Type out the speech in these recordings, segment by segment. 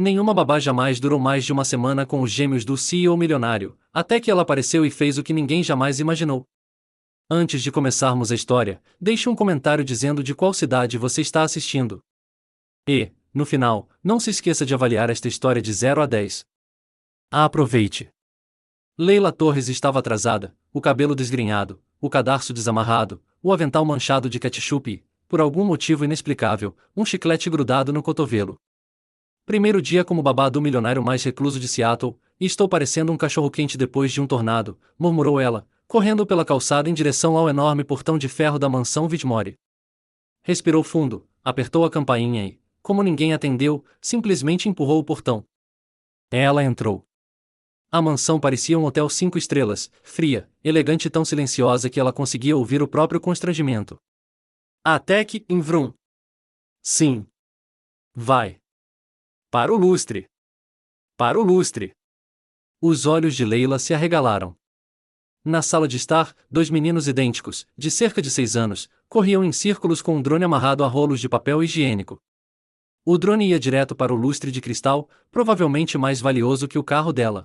Nenhuma babá jamais durou mais de uma semana com os gêmeos do CEO milionário, até que ela apareceu e fez o que ninguém jamais imaginou. Antes de começarmos a história, deixe um comentário dizendo de qual cidade você está assistindo. E, no final, não se esqueça de avaliar esta história de 0 a 10. Aproveite! Leila Torres estava atrasada, o cabelo desgrenhado, o cadarço desamarrado, o avental manchado de ketchup e, por algum motivo inexplicável, um chiclete grudado no cotovelo. Primeiro dia como babá do milionário mais recluso de Seattle, e estou parecendo um cachorro-quente depois de um tornado, murmurou ela, correndo pela calçada em direção ao enorme portão de ferro da mansão Whitmore. Respirou fundo, apertou a campainha e, como ninguém atendeu, simplesmente empurrou o portão. Ela entrou. A mansão parecia um hotel 5 estrelas, fria, elegante e tão silenciosa que ela conseguia ouvir o próprio constrangimento. Até que, vrum. Sim. Vai. Para o lustre. Para o lustre. Os olhos de Leila se arregalaram. Na sala de estar, 2 meninos idênticos, de cerca de 6 anos, corriam em círculos com um drone amarrado a rolos de papel higiênico. O drone ia direto para o lustre de cristal, provavelmente mais valioso que o carro dela.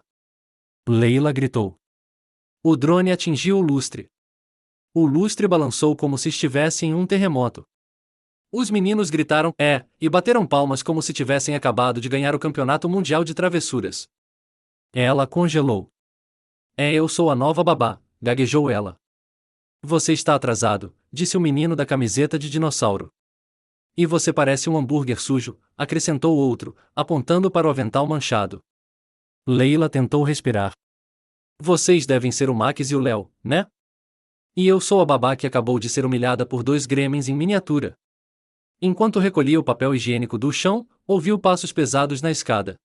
Leila gritou. O drone atingiu o lustre. O lustre balançou como se estivesse em um terremoto. Os meninos gritaram e bateram palmas como se tivessem acabado de ganhar o campeonato mundial de travessuras. Ela congelou. Eu sou a nova babá, gaguejou ela. Você está atrasado, disse o menino da camiseta de dinossauro. E você parece um hambúrguer sujo, acrescentou outro, apontando para o avental manchado. Leila tentou respirar. Vocês devem ser o Max e o Léo, né? E eu sou a babá que acabou de ser humilhada por 2 gremlins em miniatura. Enquanto recolhia o papel higiênico do chão, ouviu passos pesados na escada.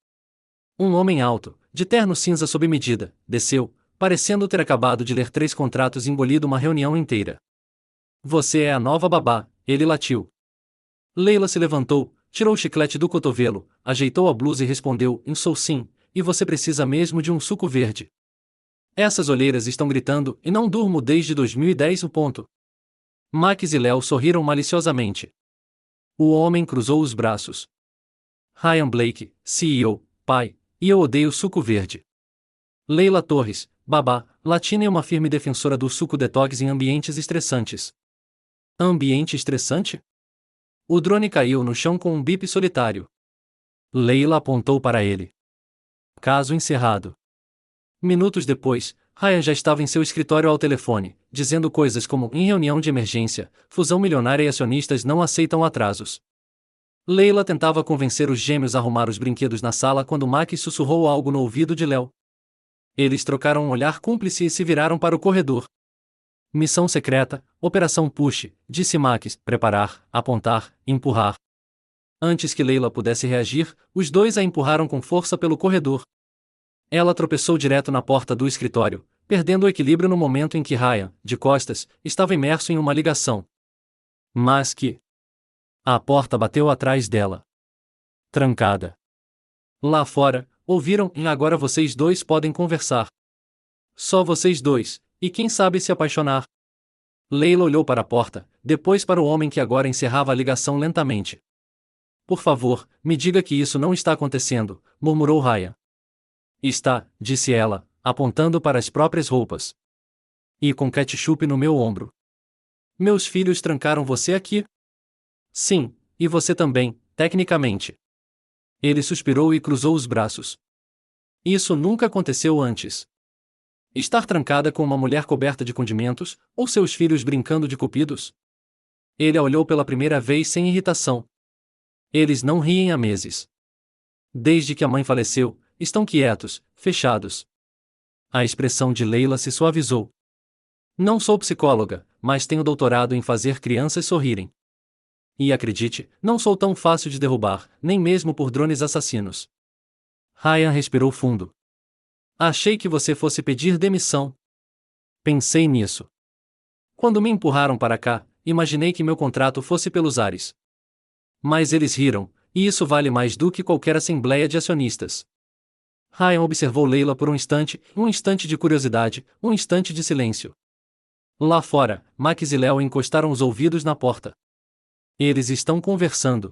Um homem alto, de terno cinza sob medida, desceu, parecendo ter acabado de ler 3 contratos e engolido uma reunião inteira. Você é a nova babá, ele latiu. Leila se levantou, tirou o chiclete do cotovelo, ajeitou a blusa e respondeu, sou sim, e você precisa mesmo de um suco verde. Essas olheiras estão gritando, e não durmo desde 2010. Max e Léo sorriram maliciosamente. O homem cruzou os braços. Ryan Blake, CEO, pai, e eu odeio suco verde. Leila Torres, babá, latina e uma firme defensora do suco detox em ambientes estressantes. Ambiente estressante? O drone caiu no chão com um bip solitário. Leila apontou para ele. Caso encerrado. Minutos depois, Ryan já estava em seu escritório ao telefone, dizendo coisas como, em reunião de emergência, fusão milionária e acionistas não aceitam atrasos. Leila tentava convencer os gêmeos a arrumar os brinquedos na sala quando Max sussurrou algo no ouvido de Léo. Eles trocaram um olhar cúmplice e se viraram para o corredor. Missão secreta, Operação Push, disse Max, preparar, apontar, empurrar. Antes que Leila pudesse reagir, os dois a empurraram com força pelo corredor. Ela tropeçou direto na porta do escritório, perdendo o equilíbrio no momento em que Ryan, de costas, estava imerso em uma ligação. Mas que... A porta bateu atrás dela. Trancada. Lá fora, ouviram, e agora vocês dois podem conversar. Só vocês dois, e quem sabe se apaixonar. Leila olhou para a porta, depois para o homem que agora encerrava a ligação lentamente. Por favor, me diga que isso não está acontecendo, murmurou Ryan. Está, disse ela, apontando para as próprias roupas. E com ketchup no meu ombro. Meus filhos trancaram você aqui? Sim, e você também, tecnicamente. Ele suspirou e cruzou os braços. Isso nunca aconteceu antes. Estar trancada com uma mulher coberta de condimentos, ou seus filhos brincando de cupidos? Ele a olhou pela primeira vez sem irritação. Eles não riem há meses. Desde que a mãe faleceu, estão quietos, fechados. A expressão de Leila se suavizou. Não sou psicóloga, mas tenho doutorado em fazer crianças sorrirem. E acredite, não sou tão fácil de derrubar, nem mesmo por drones assassinos. Ryan respirou fundo. Achei que você fosse pedir demissão. Pensei nisso. Quando me empurraram para cá, imaginei que meu contrato fosse pelos ares. Mas eles riram, e isso vale mais do que qualquer assembleia de acionistas. Ryan observou Leila por um instante de curiosidade, um instante de silêncio. Lá fora, Max e Léo encostaram os ouvidos na porta. Eles estão conversando.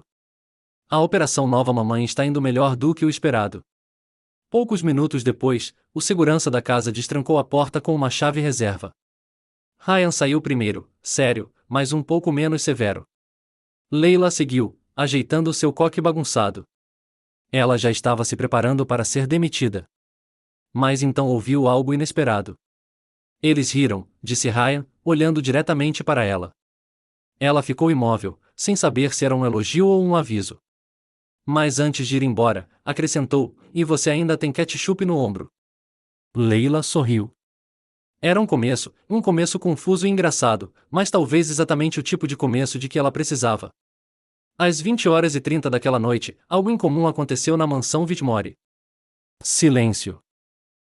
A operação Nova Mamãe está indo melhor do que o esperado. Poucos minutos depois, o segurança da casa destrancou a porta com uma chave reserva. Ryan saiu primeiro, sério, mas um pouco menos severo. Leila seguiu, ajeitando seu coque bagunçado. Ela já estava se preparando para ser demitida. Mas então ouviu algo inesperado. Eles riram, disse Ryan, olhando diretamente para ela. Ela ficou imóvel, sem saber se era um elogio ou um aviso. Mas antes de ir embora, acrescentou, e você ainda tem ketchup no ombro. Leila sorriu. Era um começo confuso e engraçado, mas talvez exatamente o tipo de começo de que ela precisava. Às 20h30 daquela noite, algo incomum aconteceu na mansão Whitmore. Silêncio.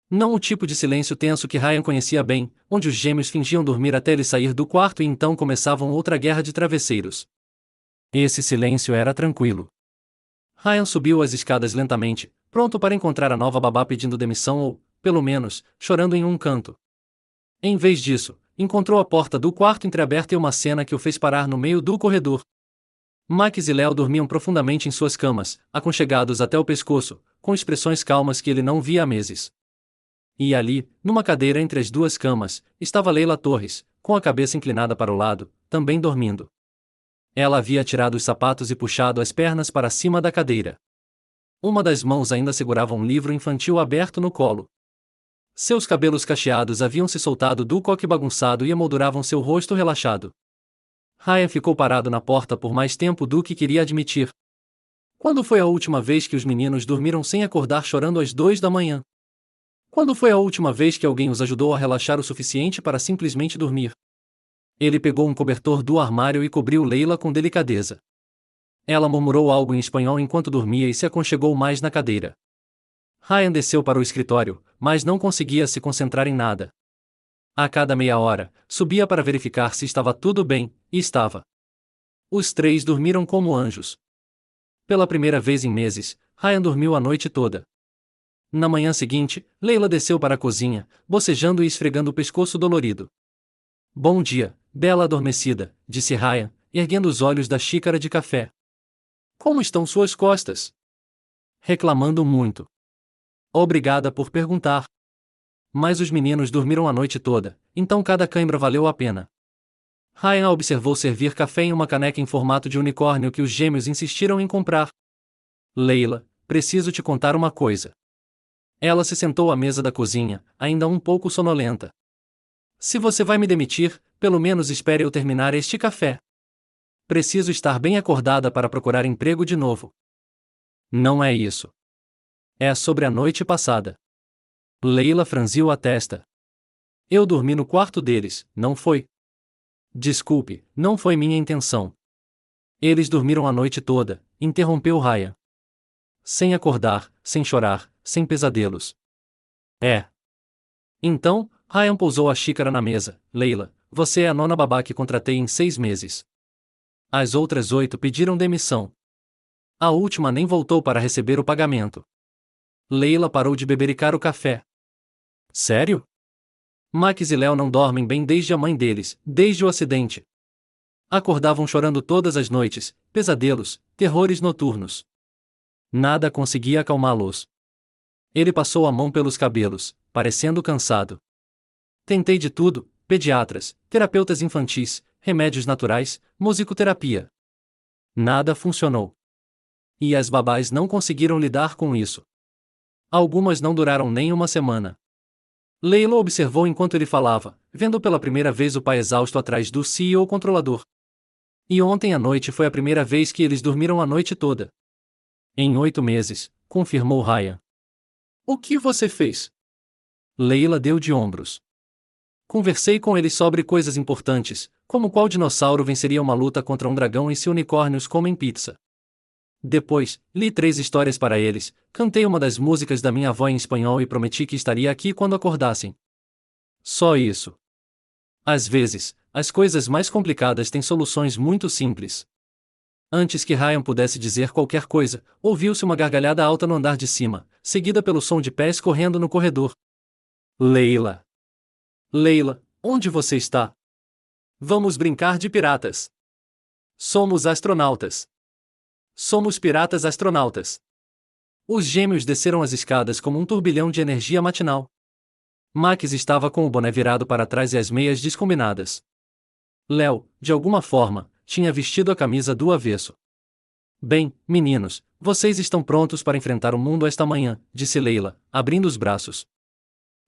Não o tipo de silêncio tenso que Ryan conhecia bem, onde os gêmeos fingiam dormir até ele sair do quarto e então começavam outra guerra de travesseiros. Esse silêncio era tranquilo. Ryan subiu as escadas lentamente, pronto para encontrar a nova babá pedindo demissão ou, pelo menos, chorando em um canto. Em vez disso, encontrou a porta do quarto entreaberta e uma cena que o fez parar no meio do corredor. Max e Léo dormiam profundamente em suas camas, aconchegados até o pescoço, com expressões calmas que ele não via há meses. E ali, numa cadeira entre as duas camas, estava Leila Torres, com a cabeça inclinada para o lado, também dormindo. Ela havia tirado os sapatos e puxado as pernas para cima da cadeira. Uma das mãos ainda segurava um livro infantil aberto no colo. Seus cabelos cacheados haviam se soltado do coque bagunçado e emolduravam seu rosto relaxado. Ryan ficou parado na porta por mais tempo do que queria admitir. Quando foi a última vez que os meninos dormiram sem acordar chorando às 2 da manhã? Quando foi a última vez que alguém os ajudou a relaxar o suficiente para simplesmente dormir? Ele pegou um cobertor do armário e cobriu Leila com delicadeza. Ela murmurou algo em espanhol enquanto dormia e se aconchegou mais na cadeira. Ryan desceu para o escritório, mas não conseguia se concentrar em nada. A cada meia hora, subia para verificar se estava tudo bem, e estava. Os três dormiram como anjos. Pela primeira vez em meses, Ryan dormiu a noite toda. Na manhã seguinte, Leila desceu para a cozinha, bocejando e esfregando o pescoço dolorido. Bom dia, bela adormecida, disse Ryan, erguendo os olhos da xícara de café. Como estão suas costas? Reclamando muito. Obrigada por perguntar. Mas os meninos dormiram a noite toda, então cada cãibra valeu a pena. Ryan observou servir café em uma caneca em formato de unicórnio que os gêmeos insistiram em comprar. Leila, preciso te contar uma coisa. Ela se sentou à mesa da cozinha, ainda um pouco sonolenta. Se você vai me demitir, pelo menos espere eu terminar este café. Preciso estar bem acordada para procurar emprego de novo. Não é isso. É sobre a noite passada. Leila franziu a testa. Eu dormi no quarto deles, não foi? Desculpe, não foi minha intenção. Eles dormiram a noite toda, interrompeu Ryan. Sem acordar, sem chorar, sem pesadelos. É. Então, Ryan pousou a xícara na mesa. Leila, você é a nona babá que contratei em 6 meses. As outras 8 pediram demissão. A última nem voltou para receber o pagamento. Leila parou de bebericar o café. Sério? Max e Léo não dormem bem desde a mãe deles, desde o acidente. Acordavam chorando todas as noites, pesadelos, terrores noturnos. Nada conseguia acalmá-los. Ele passou a mão pelos cabelos, parecendo cansado. Tentei de tudo, pediatras, terapeutas infantis, remédios naturais, musicoterapia. Nada funcionou. E as babás não conseguiram lidar com isso. Algumas não duraram nem uma semana. Leila observou enquanto ele falava, vendo pela primeira vez o pai exausto atrás do CEO controlador. E ontem à noite foi a primeira vez que eles dormiram a noite toda. Em 8 meses, confirmou Ryan. O que você fez? Leila deu de ombros. Conversei com eles sobre coisas importantes, como qual dinossauro venceria uma luta contra um dragão e se unicórnios comem pizza. Depois, li 3 histórias para eles, cantei uma das músicas da minha avó em espanhol e prometi que estaria aqui quando acordassem. Só isso. Às vezes, as coisas mais complicadas têm soluções muito simples. Antes que Ryan pudesse dizer qualquer coisa, ouviu-se uma gargalhada alta no andar de cima, seguida pelo som de pés correndo no corredor. Leila! Leila, onde você está? Vamos brincar de piratas. Somos astronautas. Somos piratas astronautas. Os gêmeos desceram as escadas como um turbilhão de energia matinal. Max estava com o boné virado para trás e as meias descombinadas. Léo, de alguma forma, tinha vestido a camisa do avesso. Bem, meninos, vocês estão prontos para enfrentar o mundo esta manhã, disse Leila, abrindo os braços.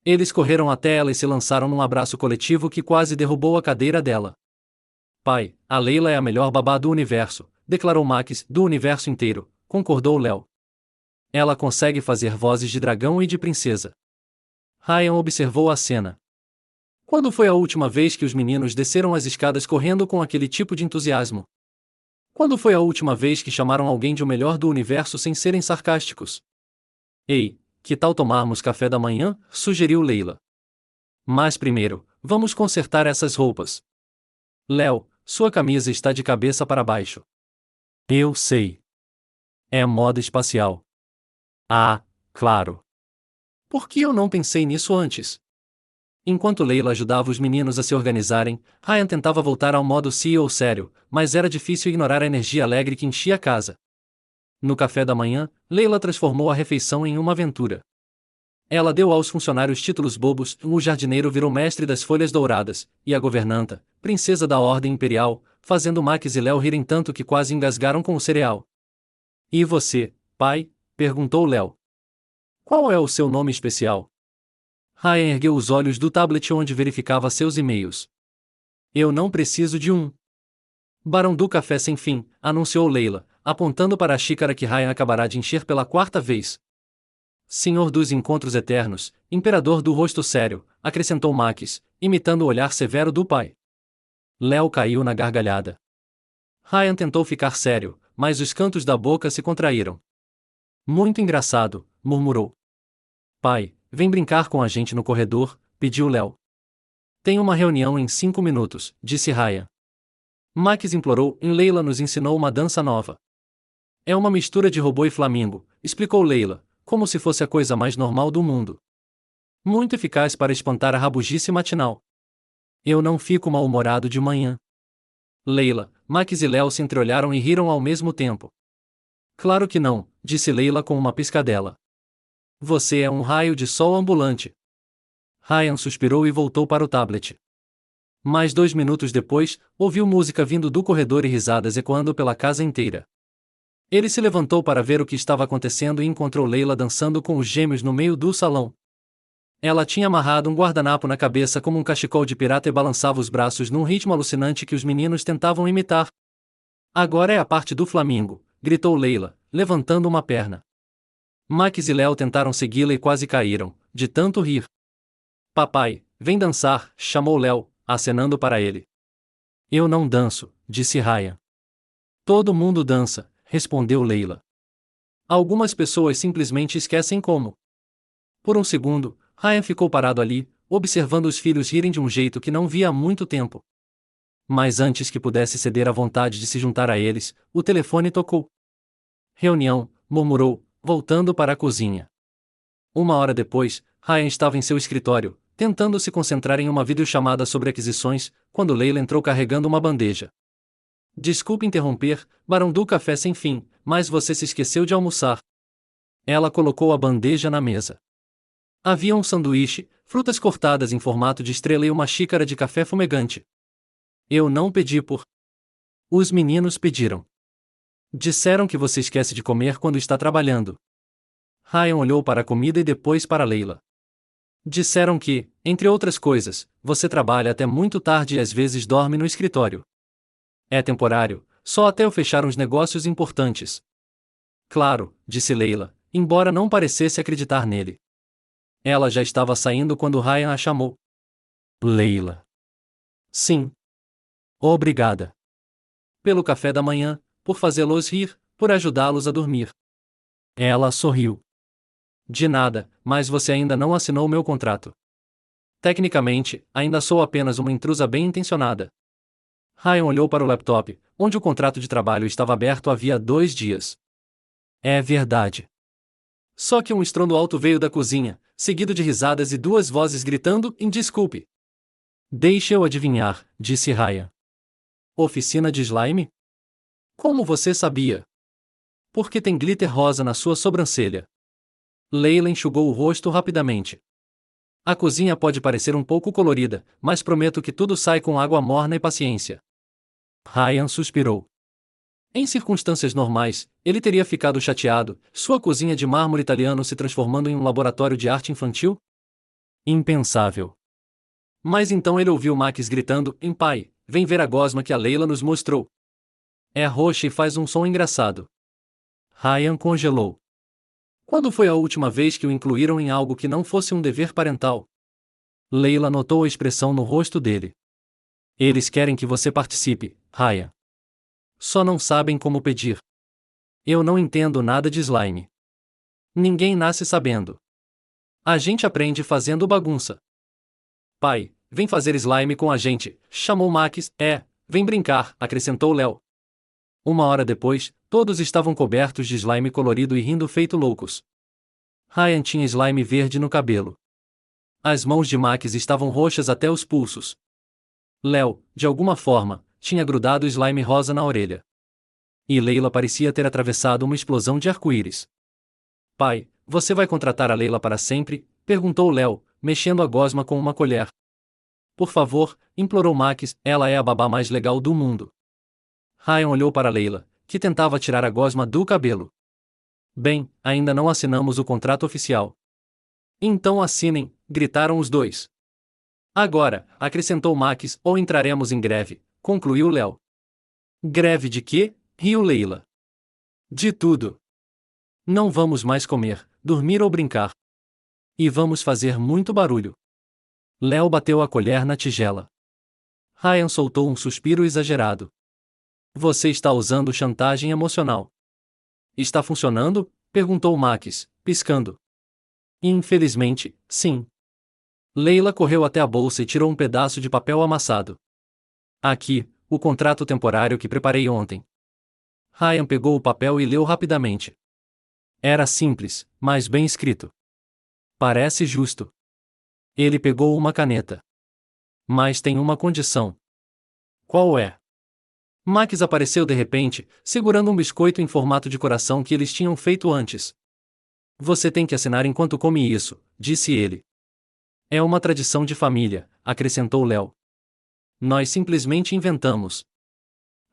Eles correram até ela e se lançaram num abraço coletivo que quase derrubou a cadeira dela. Pai, a Leila é a melhor babá do universo, declarou Max, do universo inteiro, concordou Léo. Ela consegue fazer vozes de dragão e de princesa. Ryan observou a cena. Quando foi a última vez que os meninos desceram as escadas correndo com aquele tipo de entusiasmo? Quando foi a última vez que chamaram alguém de o melhor do universo sem serem sarcásticos? Ei, que tal tomarmos café da manhã? Sugeriu Leila. Mas primeiro, vamos consertar essas roupas. Léo, sua camisa está de cabeça para baixo. Eu sei. É moda espacial. Ah, claro. Por que eu não pensei nisso antes? Enquanto Leila ajudava os meninos a se organizarem, Ryan tentava voltar ao modo CEO sério, mas era difícil ignorar a energia alegre que enchia a casa. No café da manhã, Leila transformou a refeição em uma aventura. Ela deu aos funcionários títulos bobos, o jardineiro virou mestre das folhas douradas, e a governanta, princesa da ordem imperial, fazendo Max e Léo rirem tanto que quase engasgaram com o cereal. E você, pai? Perguntou Léo. Qual é o seu nome especial? Ryan ergueu os olhos do tablet onde verificava seus e-mails. Eu não preciso de um. Barão do Café Sem Fim, anunciou Leila, apontando para a xícara que Ryan acabará de encher pela quarta vez. Senhor dos Encontros Eternos, Imperador do Rosto Sério, acrescentou Max, imitando o olhar severo do pai. Léo caiu na gargalhada. Ryan tentou ficar sério, mas os cantos da boca se contraíram. Muito engraçado, murmurou. Pai, vem brincar com a gente no corredor, pediu Léo. Tem uma reunião em 5 minutos, disse Ryan. Max implorou, e Leila nos ensinou uma dança nova. É uma mistura de robô e flamingo, explicou Leila, como se fosse a coisa mais normal do mundo. Muito eficaz para espantar a rabugice matinal. Eu não fico mal-humorado de manhã. Leila, Max e Léo se entreolharam e riram ao mesmo tempo. Claro que não, disse Leila com uma piscadela. Você é um raio de sol ambulante. Ryan suspirou e voltou para o tablet. Mais 2 minutos depois, ouviu música vindo do corredor e risadas ecoando pela casa inteira. Ele se levantou para ver o que estava acontecendo e encontrou Leila dançando com os gêmeos no meio do salão. Ela tinha amarrado um guardanapo na cabeça como um cachecol de pirata e balançava os braços num ritmo alucinante que os meninos tentavam imitar. Agora é a parte do flamingo, gritou Leila, levantando uma perna. Max e Léo tentaram segui-la e quase caíram, de tanto rir. Papai, vem dançar, chamou Léo, acenando para ele. Eu não danço, disse Ryan. Todo mundo dança, respondeu Leila. Algumas pessoas simplesmente esquecem como. Por um segundo, Ryan ficou parado ali, observando os filhos rirem de um jeito que não via há muito tempo. Mas antes que pudesse ceder à vontade de se juntar a eles, o telefone tocou. Reunião, murmurou, voltando para a cozinha. 1 hora depois, Ryan estava em seu escritório, tentando se concentrar em uma videochamada sobre aquisições, quando Leila entrou carregando uma bandeja. Desculpe interromper, Barão do Café Sem Fim, mas você se esqueceu de almoçar. Ela colocou a bandeja na mesa. Havia um sanduíche, frutas cortadas em formato de estrela e uma xícara de café fumegante. Eu não pedi por. Os meninos pediram. Disseram que você esquece de comer quando está trabalhando. Ryan olhou para a comida e depois para Leila. Disseram que, entre outras coisas, você trabalha até muito tarde e às vezes dorme no escritório. É temporário, só até eu fechar uns negócios importantes. Claro, disse Leila, embora não parecesse acreditar nele. Ela já estava saindo quando Ryan a chamou. Leila. Sim. Obrigada. Pelo café da manhã, por fazê-los rir, por ajudá-los a dormir. Ela sorriu. De nada, mas você ainda não assinou meu contrato. Tecnicamente, ainda sou apenas uma intrusa bem intencionada. Ryan olhou para o laptop, onde o contrato de trabalho estava aberto havia 2 dias. É verdade. Só que um estrondo alto veio da cozinha, seguido de risadas e 2 vozes gritando: desculpe. Deixe eu adivinhar, disse Ryan. Oficina de slime? Como você sabia? Por que tem glitter rosa na sua sobrancelha? Leila enxugou o rosto rapidamente. A cozinha pode parecer um pouco colorida, mas prometo que tudo sai com água morna e paciência. Ryan suspirou. Em circunstâncias normais, ele teria ficado chateado, sua cozinha de mármore italiano se transformando em um laboratório de arte infantil? Impensável. Mas então ele ouviu Max gritando: pai, vem ver a gosma que a Leila nos mostrou. É roxa e faz um som engraçado. Ryan congelou. Quando foi a última vez que o incluíram em algo que não fosse um dever parental? Leila notou a expressão no rosto dele. Eles querem que você participe, Ryan. Só não sabem como pedir. Eu não entendo nada de slime. Ninguém nasce sabendo. A gente aprende fazendo bagunça. Pai, vem fazer slime com a gente, chamou Max. Vem brincar, acrescentou Léo. Uma hora depois, todos estavam cobertos de slime colorido e rindo feito loucos. Ryan tinha slime verde no cabelo. As mãos de Max estavam roxas até os pulsos. Léo, de alguma forma, tinha grudado slime rosa na orelha. E Leila parecia ter atravessado uma explosão de arco-íris. Pai, você vai contratar a Leila para sempre? Perguntou Léo, mexendo a gosma com uma colher. Por favor, implorou Max, ela é a babá mais legal do mundo. Ryan olhou para Leila, que tentava tirar a gosma do cabelo. Bem, ainda não assinamos o contrato oficial. Então assinem, gritaram os dois. Agora, acrescentou Max, ou entraremos em greve, concluiu Léo. Greve de quê? Riu Leila. De tudo. Não vamos mais comer, dormir ou brincar. E vamos fazer muito barulho. Léo bateu a colher na tigela. Ryan soltou um suspiro exagerado. Você está usando chantagem emocional. Está funcionando? Perguntou Max, piscando. Infelizmente, sim. Leila correu até a bolsa e tirou um pedaço de papel amassado. Aqui, o contrato temporário que preparei ontem. Ryan pegou o papel e leu rapidamente. Era simples, mas bem escrito. Parece justo. Ele pegou uma caneta. Mas tem uma condição. Qual é? Max apareceu de repente, segurando um biscoito em formato de coração que eles tinham feito antes. Você tem que assinar enquanto come isso, disse ele. É uma tradição de família, acrescentou Léo. Nós simplesmente inventamos.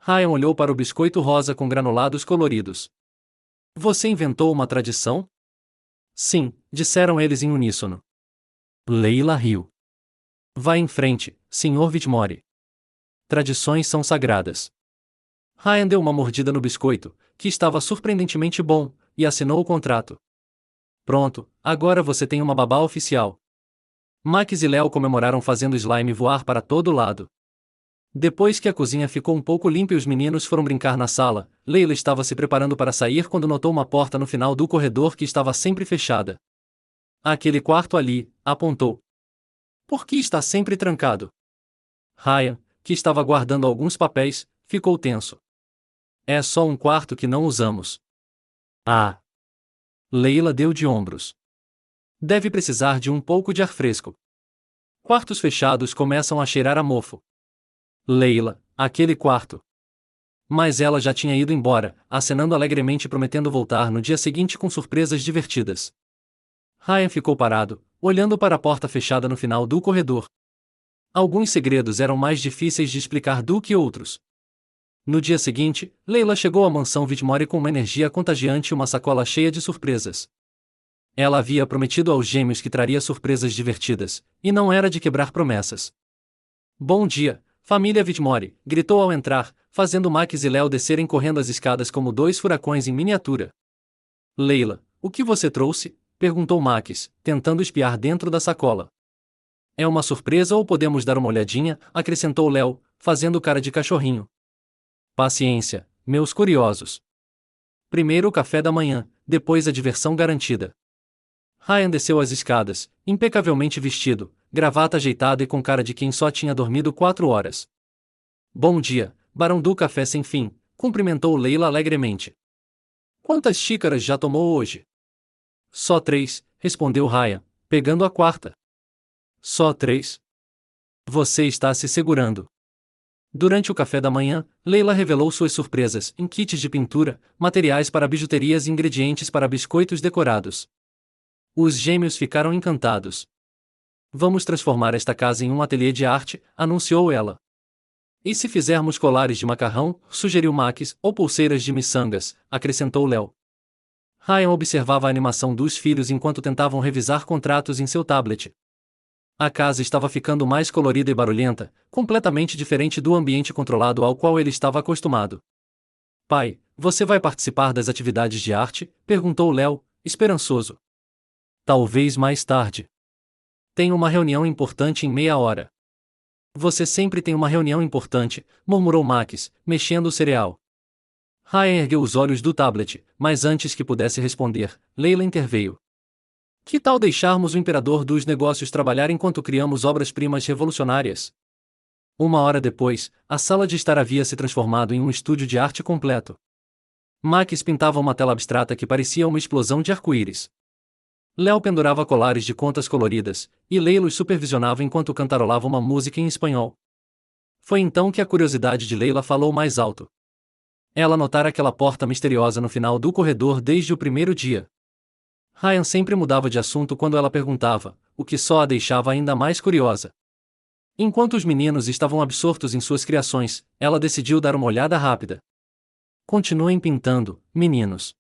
Ryan olhou para o biscoito rosa com granulados coloridos. Você inventou uma tradição? Sim, disseram eles em uníssono. Leila riu. Vá em frente, Sr. Whitmore. Tradições são sagradas. Ryan deu uma mordida no biscoito, que estava surpreendentemente bom, e assinou o contrato. Pronto, agora você tem uma babá oficial. Max e Léo comemoraram fazendo slime voar para todo lado. Depois que a cozinha ficou um pouco limpa e os meninos foram brincar na sala, Leila estava se preparando para sair quando notou uma porta no final do corredor que estava sempre fechada. Aquele quarto ali, apontou. Por que está sempre trancado? Ryan, que estava guardando alguns papéis, ficou tenso. É só um quarto que não usamos. Ah! Leila deu de ombros. Deve precisar de um pouco de ar fresco. Quartos fechados começam a cheirar a mofo. Leila, aquele quarto. Mas ela já tinha ido embora, acenando alegremente e prometendo voltar no dia seguinte com surpresas divertidas. Ryan ficou parado, olhando para a porta fechada no final do corredor. Alguns segredos eram mais difíceis de explicar do que outros. No dia seguinte, Leila chegou à mansão Whitmore com uma energia contagiante e uma sacola cheia de surpresas. Ela havia prometido aos gêmeos que traria surpresas divertidas, e não era de quebrar promessas. Bom dia, família Whitmore, gritou ao entrar, fazendo Max e Léo descerem correndo as escadas como dois furacões em miniatura. Leila, o que você trouxe? Perguntou Max, tentando espiar dentro da sacola. É uma surpresa ou podemos dar uma olhadinha? Acrescentou Léo, fazendo cara de cachorrinho. Paciência, meus curiosos. Primeiro o café da manhã, depois a diversão garantida. Ryan desceu as escadas, impecavelmente vestido, gravata ajeitada e com cara de quem só tinha dormido 4 horas. Bom dia, barão do café sem fim, cumprimentou Leila alegremente. Quantas xícaras já tomou hoje? Só 3, respondeu Ryan, pegando a quarta. Só 3? Você está se segurando. Durante o café da manhã, Leila revelou suas surpresas em kits de pintura, materiais para bijuterias e ingredientes para biscoitos decorados. Os gêmeos ficaram encantados. Vamos transformar esta casa em um ateliê de arte, anunciou ela. E se fizermos colares de macarrão, sugeriu Max, ou pulseiras de miçangas, acrescentou Léo. Ryan observava a animação dos filhos enquanto tentavam revisar contratos em seu tablet. A casa estava ficando mais colorida e barulhenta, completamente diferente do ambiente controlado ao qual ele estava acostumado. Pai, você vai participar das atividades de arte? Perguntou Léo, esperançoso. Talvez mais tarde. Tenho uma reunião importante em meia hora. Você sempre tem uma reunião importante, murmurou Max, mexendo o cereal. Ryan ergueu os olhos do tablet, mas antes que pudesse responder, Leila interveio. Que tal deixarmos o imperador dos negócios trabalhar enquanto criamos obras-primas revolucionárias? Uma hora depois, a sala de estar havia se transformado em um estúdio de arte completo. Max pintava uma tela abstrata que parecia uma explosão de arco-íris. Léo pendurava colares de contas coloridas, e Leila os supervisionava enquanto cantarolava uma música em espanhol. Foi então que a curiosidade de Leila falou mais alto. Ela notara aquela porta misteriosa no final do corredor desde o primeiro dia. Ryan sempre mudava de assunto quando ela perguntava, o que só a deixava ainda mais curiosa. Enquanto os meninos estavam absortos em suas criações, ela decidiu dar uma olhada rápida. Continuem pintando, meninos.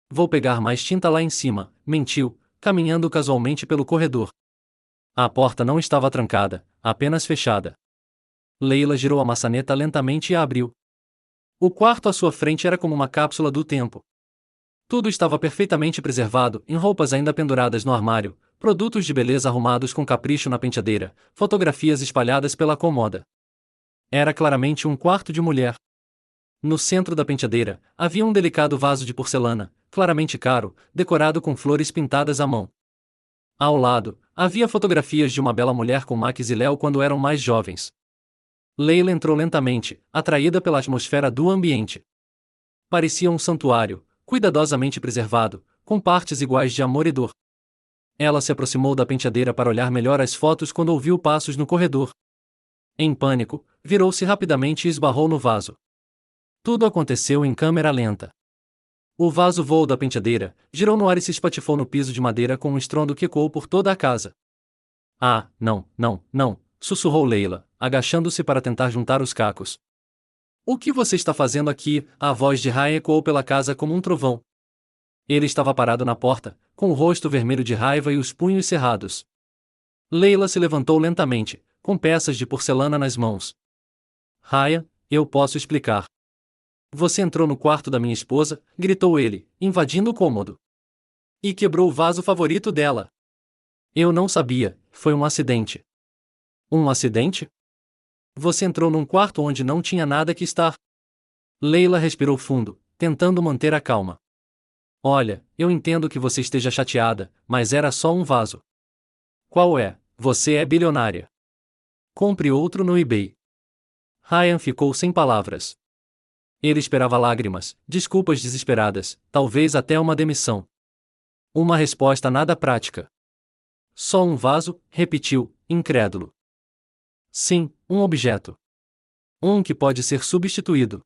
Vou pegar mais tinta lá em cima, mentiu, caminhando casualmente pelo corredor. A porta não estava trancada, apenas fechada. Leila girou a maçaneta lentamente e a abriu. O quarto à sua frente era como uma cápsula do tempo. Tudo estava perfeitamente preservado, em roupas ainda penduradas no armário, produtos de beleza arrumados com capricho na penteadeira, fotografias espalhadas pela cômoda. Era claramente um quarto de mulher. No centro da penteadeira, havia um delicado vaso de porcelana, claramente caro, decorado com flores pintadas à mão. Ao lado, havia fotografias de uma bela mulher com Max e Léo quando eram mais jovens. Leila entrou lentamente, atraída pela atmosfera do ambiente. Parecia um santuário, cuidadosamente preservado, com partes iguais de amor e dor. Ela se aproximou da penteadeira para olhar melhor as fotos quando ouviu passos no corredor. Em pânico, virou-se rapidamente e esbarrou no vaso. Tudo aconteceu em câmera lenta. O vaso voou da penteadeira, girou no ar e se espatifou no piso de madeira com um estrondo que ecoou por toda a casa. Ah, não, não, não, sussurrou Leila, agachando-se para tentar juntar os cacos. O que você está fazendo aqui? A voz de Ryan ecoou pela casa como um trovão. Ele estava parado na porta, com o rosto vermelho de raiva e os punhos cerrados. Leila se levantou lentamente, com peças de porcelana nas mãos. Ryan, eu posso explicar. Você entrou no quarto da minha esposa, gritou ele, invadindo o cômodo. E quebrou o vaso favorito dela. Eu não sabia, foi um acidente. Um acidente? Você entrou num quarto onde não tinha nada que estar. Leila respirou fundo, tentando manter a calma. Olha, eu entendo que você esteja chateada, mas era só um vaso. Qual é? Você é bilionária. Compre outro no eBay. Ryan ficou sem palavras. Ele esperava lágrimas, desculpas desesperadas, talvez até uma demissão. Uma resposta nada prática. Só um vaso, repetiu, incrédulo. Sim, um objeto. Um que pode ser substituído.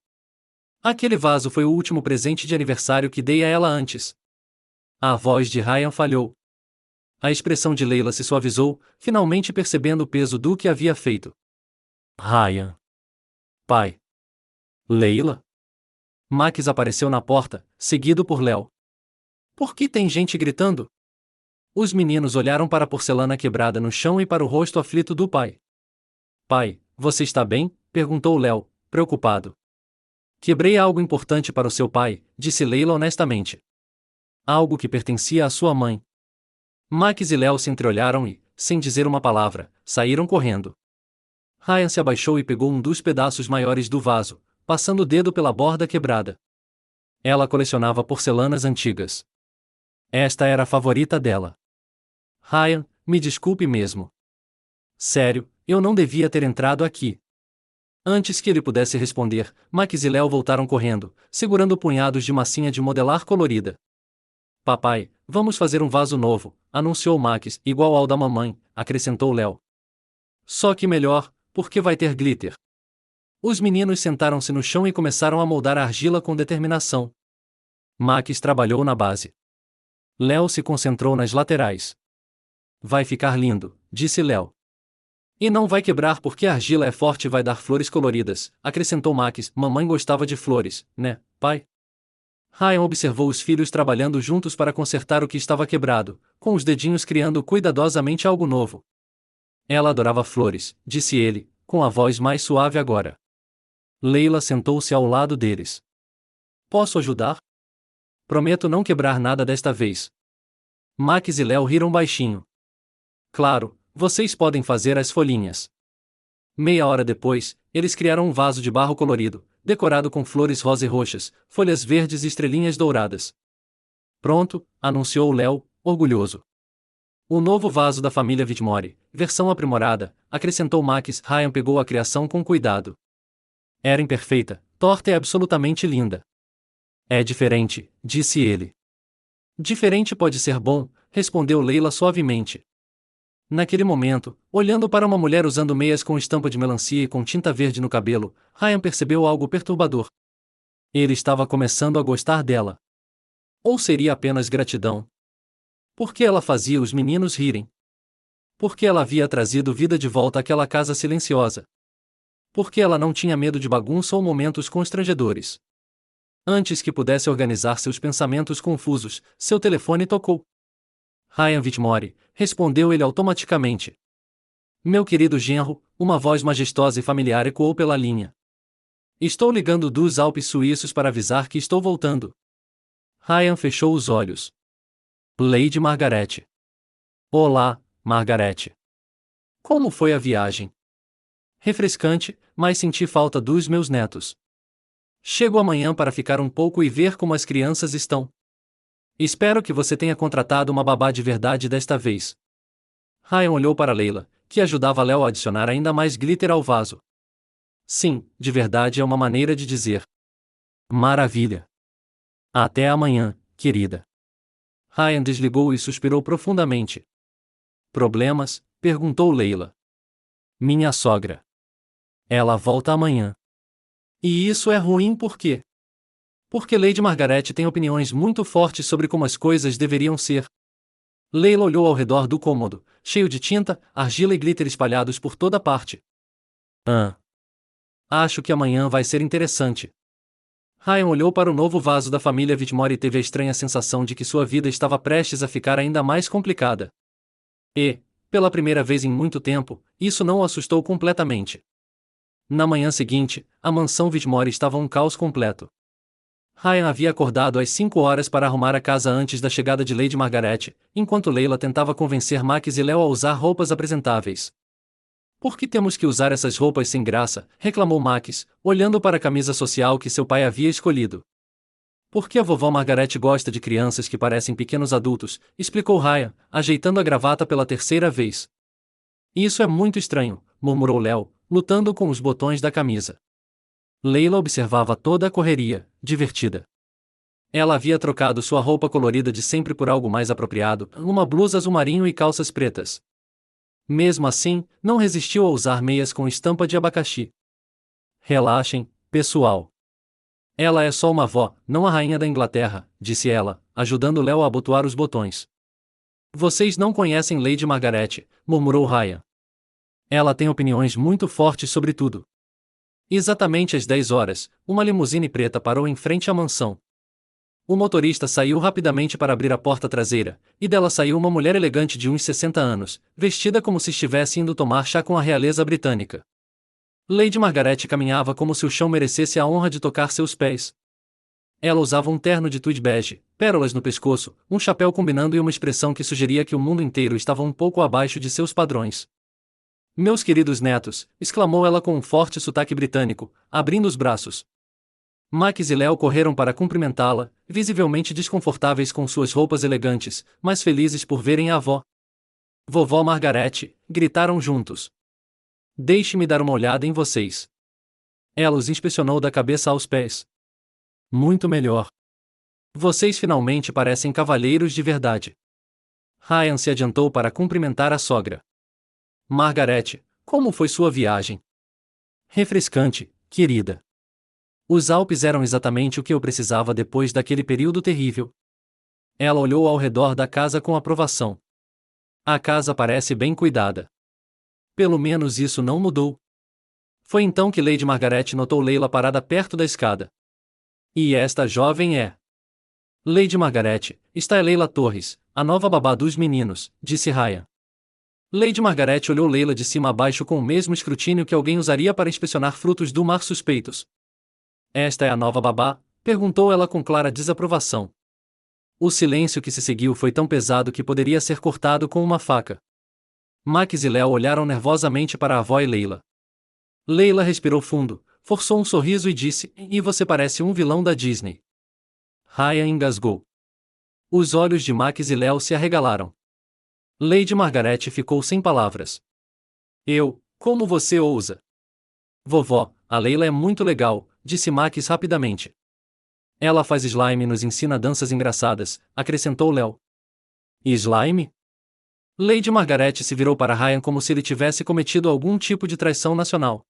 Aquele vaso foi o último presente de aniversário que dei a ela antes. A voz de Ryan falhou. A expressão de Leila se suavizou, finalmente percebendo o peso do que havia feito. Ryan. Pai. Leila? Max apareceu na porta, seguido por Léo. Por que tem gente gritando? Os meninos olharam para a porcelana quebrada no chão e para o rosto aflito do pai. Pai, você está bem? Perguntou Léo, preocupado. Quebrei algo importante para o seu pai, disse Leila honestamente. Algo que pertencia à sua mãe. Max e Léo se entreolharam e, sem dizer uma palavra, saíram correndo. Ryan se abaixou e pegou um dos pedaços maiores do vaso, passando o dedo pela borda quebrada. Ela colecionava porcelanas antigas. Esta era a favorita dela. Ryan, me desculpe mesmo. Sério, eu não devia ter entrado aqui. Antes que ele pudesse responder, Max e Léo voltaram correndo, segurando punhados de massinha de modelar colorida. Papai, vamos fazer um vaso novo, anunciou Max, igual ao da mamãe, acrescentou Léo. Só que melhor, porque vai ter glitter. Os meninos sentaram-se no chão e começaram a moldar a argila com determinação. Max trabalhou na base. Léo se concentrou nas laterais. Vai ficar lindo, disse Léo. E não vai quebrar porque a argila é forte e vai dar flores coloridas, acrescentou Max. Mamãe gostava de flores, né, pai? Ryan observou os filhos trabalhando juntos para consertar o que estava quebrado, com os dedinhos criando cuidadosamente algo novo. Ela adorava flores, disse ele, com a voz mais suave agora. Leila sentou-se ao lado deles. Posso ajudar? Prometo não quebrar nada desta vez. Max e Léo riram baixinho. Claro, vocês podem fazer as folhinhas. Meia hora depois, eles criaram um vaso de barro colorido, decorado com flores rosa e roxas, folhas verdes e estrelinhas douradas. Pronto, anunciou Léo, orgulhoso. O novo vaso da família Whitmore, versão aprimorada, acrescentou Max. Ryan pegou a criação com cuidado. Era imperfeita, torta e absolutamente linda. É diferente, disse ele. Diferente pode ser bom, respondeu Leila suavemente. Naquele momento, olhando para uma mulher usando meias com estampa de melancia e com tinta verde no cabelo, Ryan percebeu algo perturbador. Ele estava começando a gostar dela. Ou seria apenas gratidão? Por que ela fazia os meninos rirem? Por que ela havia trazido vida de volta àquela casa silenciosa? Por que ela não tinha medo de bagunça ou momentos constrangedores? Antes que pudesse organizar seus pensamentos confusos, seu telefone tocou. Ryan Whitmore, respondeu ele automaticamente. Meu querido genro, uma voz majestosa e familiar ecoou pela linha. Estou ligando dos Alpes suíços para avisar que estou voltando. Ryan fechou os olhos. Lady Margaret. Olá, Margaret. Como foi a viagem? Refrescante, mas senti falta dos meus netos. Chego amanhã para ficar um pouco e ver como as crianças estão. Espero que você tenha contratado uma babá de verdade desta vez. Ryan olhou para Leila, que ajudava Léo a adicionar ainda mais glitter ao vaso. Sim, de verdade é uma maneira de dizer. Maravilha. Até amanhã, querida. Ryan desligou e suspirou profundamente. Problemas? Perguntou Leila. Minha sogra. Ela volta amanhã. E isso é ruim por quê? Porque Lady Margaret tem opiniões muito fortes sobre como as coisas deveriam ser. Leila olhou ao redor do cômodo, cheio de tinta, argila e glitter espalhados por toda parte. Acho que amanhã vai ser interessante. Ryan olhou para o novo vaso da família Whitmore e teve a estranha sensação de que sua vida estava prestes a ficar ainda mais complicada. E, pela primeira vez em muito tempo, isso não o assustou completamente. Na manhã seguinte, a mansão Whitmore estava um caos completo. Ryan havia acordado às 5 horas para arrumar a casa antes da chegada de Lady Margaret, enquanto Leila tentava convencer Max e Léo a usar roupas apresentáveis. Por que temos que usar essas roupas sem graça? Reclamou Max, olhando para a camisa social que seu pai havia escolhido. Porque a vovó Margaret gosta de crianças que parecem pequenos adultos, explicou Ryan, ajeitando a gravata pela terceira vez. Isso é muito estranho, murmurou Léo, lutando com os botões da camisa. Leila observava toda a correria, divertida. Ela havia trocado sua roupa colorida de sempre por algo mais apropriado, uma blusa azul marinho e calças pretas. Mesmo assim, não resistiu a usar meias com estampa de abacaxi. Relaxem, pessoal. Ela é só uma avó, não a rainha da Inglaterra, disse ela, ajudando Léo a abotoar os botões. Vocês não conhecem Lady Margaret, murmurou Ryan. Ela tem opiniões muito fortes sobre tudo. Exatamente às 10 horas, uma limusine preta parou em frente à mansão. O motorista saiu rapidamente para abrir a porta traseira, e dela saiu uma mulher elegante de uns 60 anos, vestida como se estivesse indo tomar chá com a realeza britânica. Lady Margaret caminhava como se o chão merecesse a honra de tocar seus pés. Ela usava um terno de tweed bege, pérolas no pescoço, um chapéu combinando e uma expressão que sugeria que o mundo inteiro estava um pouco abaixo de seus padrões. Meus queridos netos, exclamou ela com um forte sotaque britânico, abrindo os braços. Max e Léo correram para cumprimentá-la, visivelmente desconfortáveis com suas roupas elegantes, mas felizes por verem a avó. Vovó Margaret, gritaram juntos. Deixe-me dar uma olhada em vocês. Ela os inspecionou da cabeça aos pés. Muito melhor. Vocês finalmente parecem cavalheiros de verdade. Ryan se adiantou para cumprimentar a sogra. Margaret, como foi sua viagem? Refrescante, querida. Os Alpes eram exatamente o que eu precisava depois daquele período terrível. Ela olhou ao redor da casa com aprovação. A casa parece bem cuidada. Pelo menos isso não mudou. Foi então que Lady Margaret notou Leila parada perto da escada. E esta jovem é... Lady Margaret, está é Leila Torres, a nova babá dos meninos, disse Ryan. Lady Margaret olhou Leila de cima a baixo com o mesmo escrutínio que alguém usaria para inspecionar frutos do mar suspeitos. Esta é a nova babá? Perguntou ela com clara desaprovação. O silêncio que se seguiu foi tão pesado que poderia ser cortado com uma faca. Max e Léo olharam nervosamente para a avó e Leila. Leila respirou fundo, forçou um sorriso e disse: "E você parece um vilão da Disney." Ryan engasgou. Os olhos de Max e Léo se arregalaram. Lady Margaret ficou sem palavras. Como você ousa? Vovó, a Leila é muito legal, disse Max rapidamente. Ela faz slime e nos ensina danças engraçadas, acrescentou Léo. Slime? Lady Margaret se virou para Ryan como se ele tivesse cometido algum tipo de traição nacional.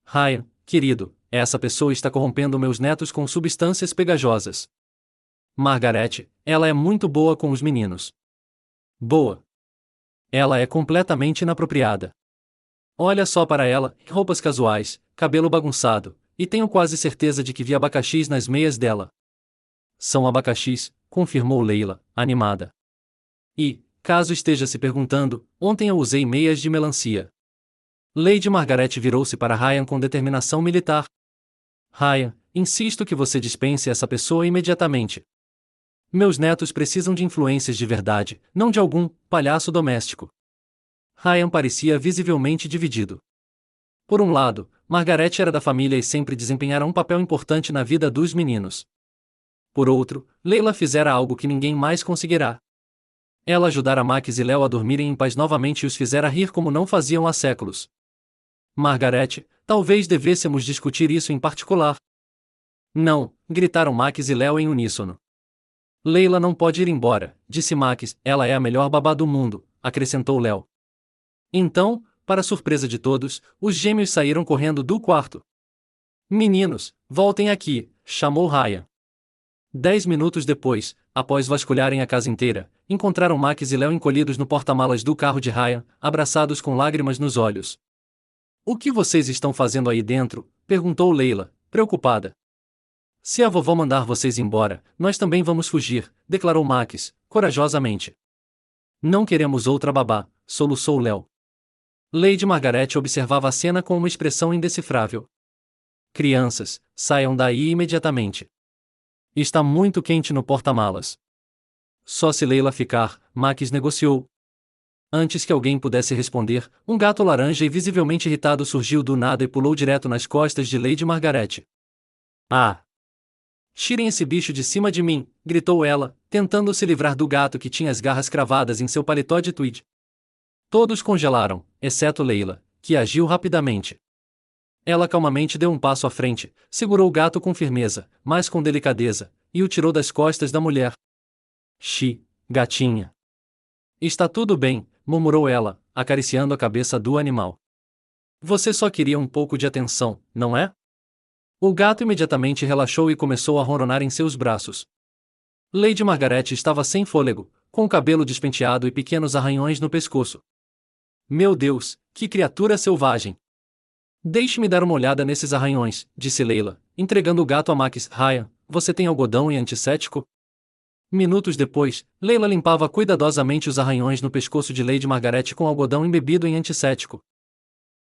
Ryan, querido, essa pessoa está corrompendo meus netos com substâncias pegajosas. Margaret, ela é muito boa com os meninos. Boa. Ela é completamente inapropriada. Olha só para ela, roupas casuais, cabelo bagunçado, e tenho quase certeza de que vi abacaxis nas meias dela. São abacaxis, confirmou Leila, animada. E, caso esteja se perguntando, ontem eu usei meias de melancia. Lady Margaret virou-se para Ryan com determinação militar. Ryan, insisto que você dispense essa pessoa imediatamente. Meus netos precisam de influências de verdade, não de algum palhaço doméstico. Ryan parecia visivelmente dividido. Por um lado, Margaret era da família e sempre desempenhara um papel importante na vida dos meninos. Por outro, Leila fizera algo que ninguém mais conseguirá. Ela ajudara Max e Léo a dormirem em paz novamente e os fizera rir como não faziam há séculos. Margaret, talvez devêssemos discutir isso em particular. Não, gritaram Max e Léo em uníssono. Leila não pode ir embora, disse Max, ela é a melhor babá do mundo, acrescentou Léo. Então, para surpresa de todos, os gêmeos saíram correndo do quarto. Meninos, voltem aqui, chamou Ryan. 10 minutos depois, após vasculharem a casa inteira, encontraram Max e Léo encolhidos no porta-malas do carro de Ryan, abraçados com lágrimas nos olhos. O que vocês estão fazendo aí dentro? Perguntou Leila, preocupada. Se a vovó mandar vocês embora, nós também vamos fugir, declarou Max, corajosamente. Não queremos outra babá, soluçou Léo. Lady Margaret observava a cena com uma expressão indecifrável. Crianças, saiam daí imediatamente. Está muito quente no porta-malas. Só se Leila ficar, Max negociou. Antes que alguém pudesse responder, um gato laranja e visivelmente irritado surgiu do nada e pulou direto nas costas de Lady Margaret. Ah! Tirem esse bicho de cima de mim, gritou ela, tentando se livrar do gato que tinha as garras cravadas em seu paletó de tweed. Todos congelaram, exceto Leila, que agiu rapidamente. Ela calmamente deu um passo à frente, segurou o gato com firmeza, mas com delicadeza, e o tirou das costas da mulher. Gatinha. Está tudo bem, murmurou ela, acariciando a cabeça do animal. Você só queria um pouco de atenção, não é? O gato imediatamente relaxou e começou a ronronar em seus braços. Lady Margaret estava sem fôlego, com o cabelo despenteado e pequenos arranhões no pescoço. Meu Deus, que criatura selvagem! Deixe-me dar uma olhada nesses arranhões, disse Leila, entregando o gato a Max. Ryan, você tem algodão e antisséptico? Minutos depois, Leila limpava cuidadosamente os arranhões no pescoço de Lady Margaret com algodão embebido em antisséptico.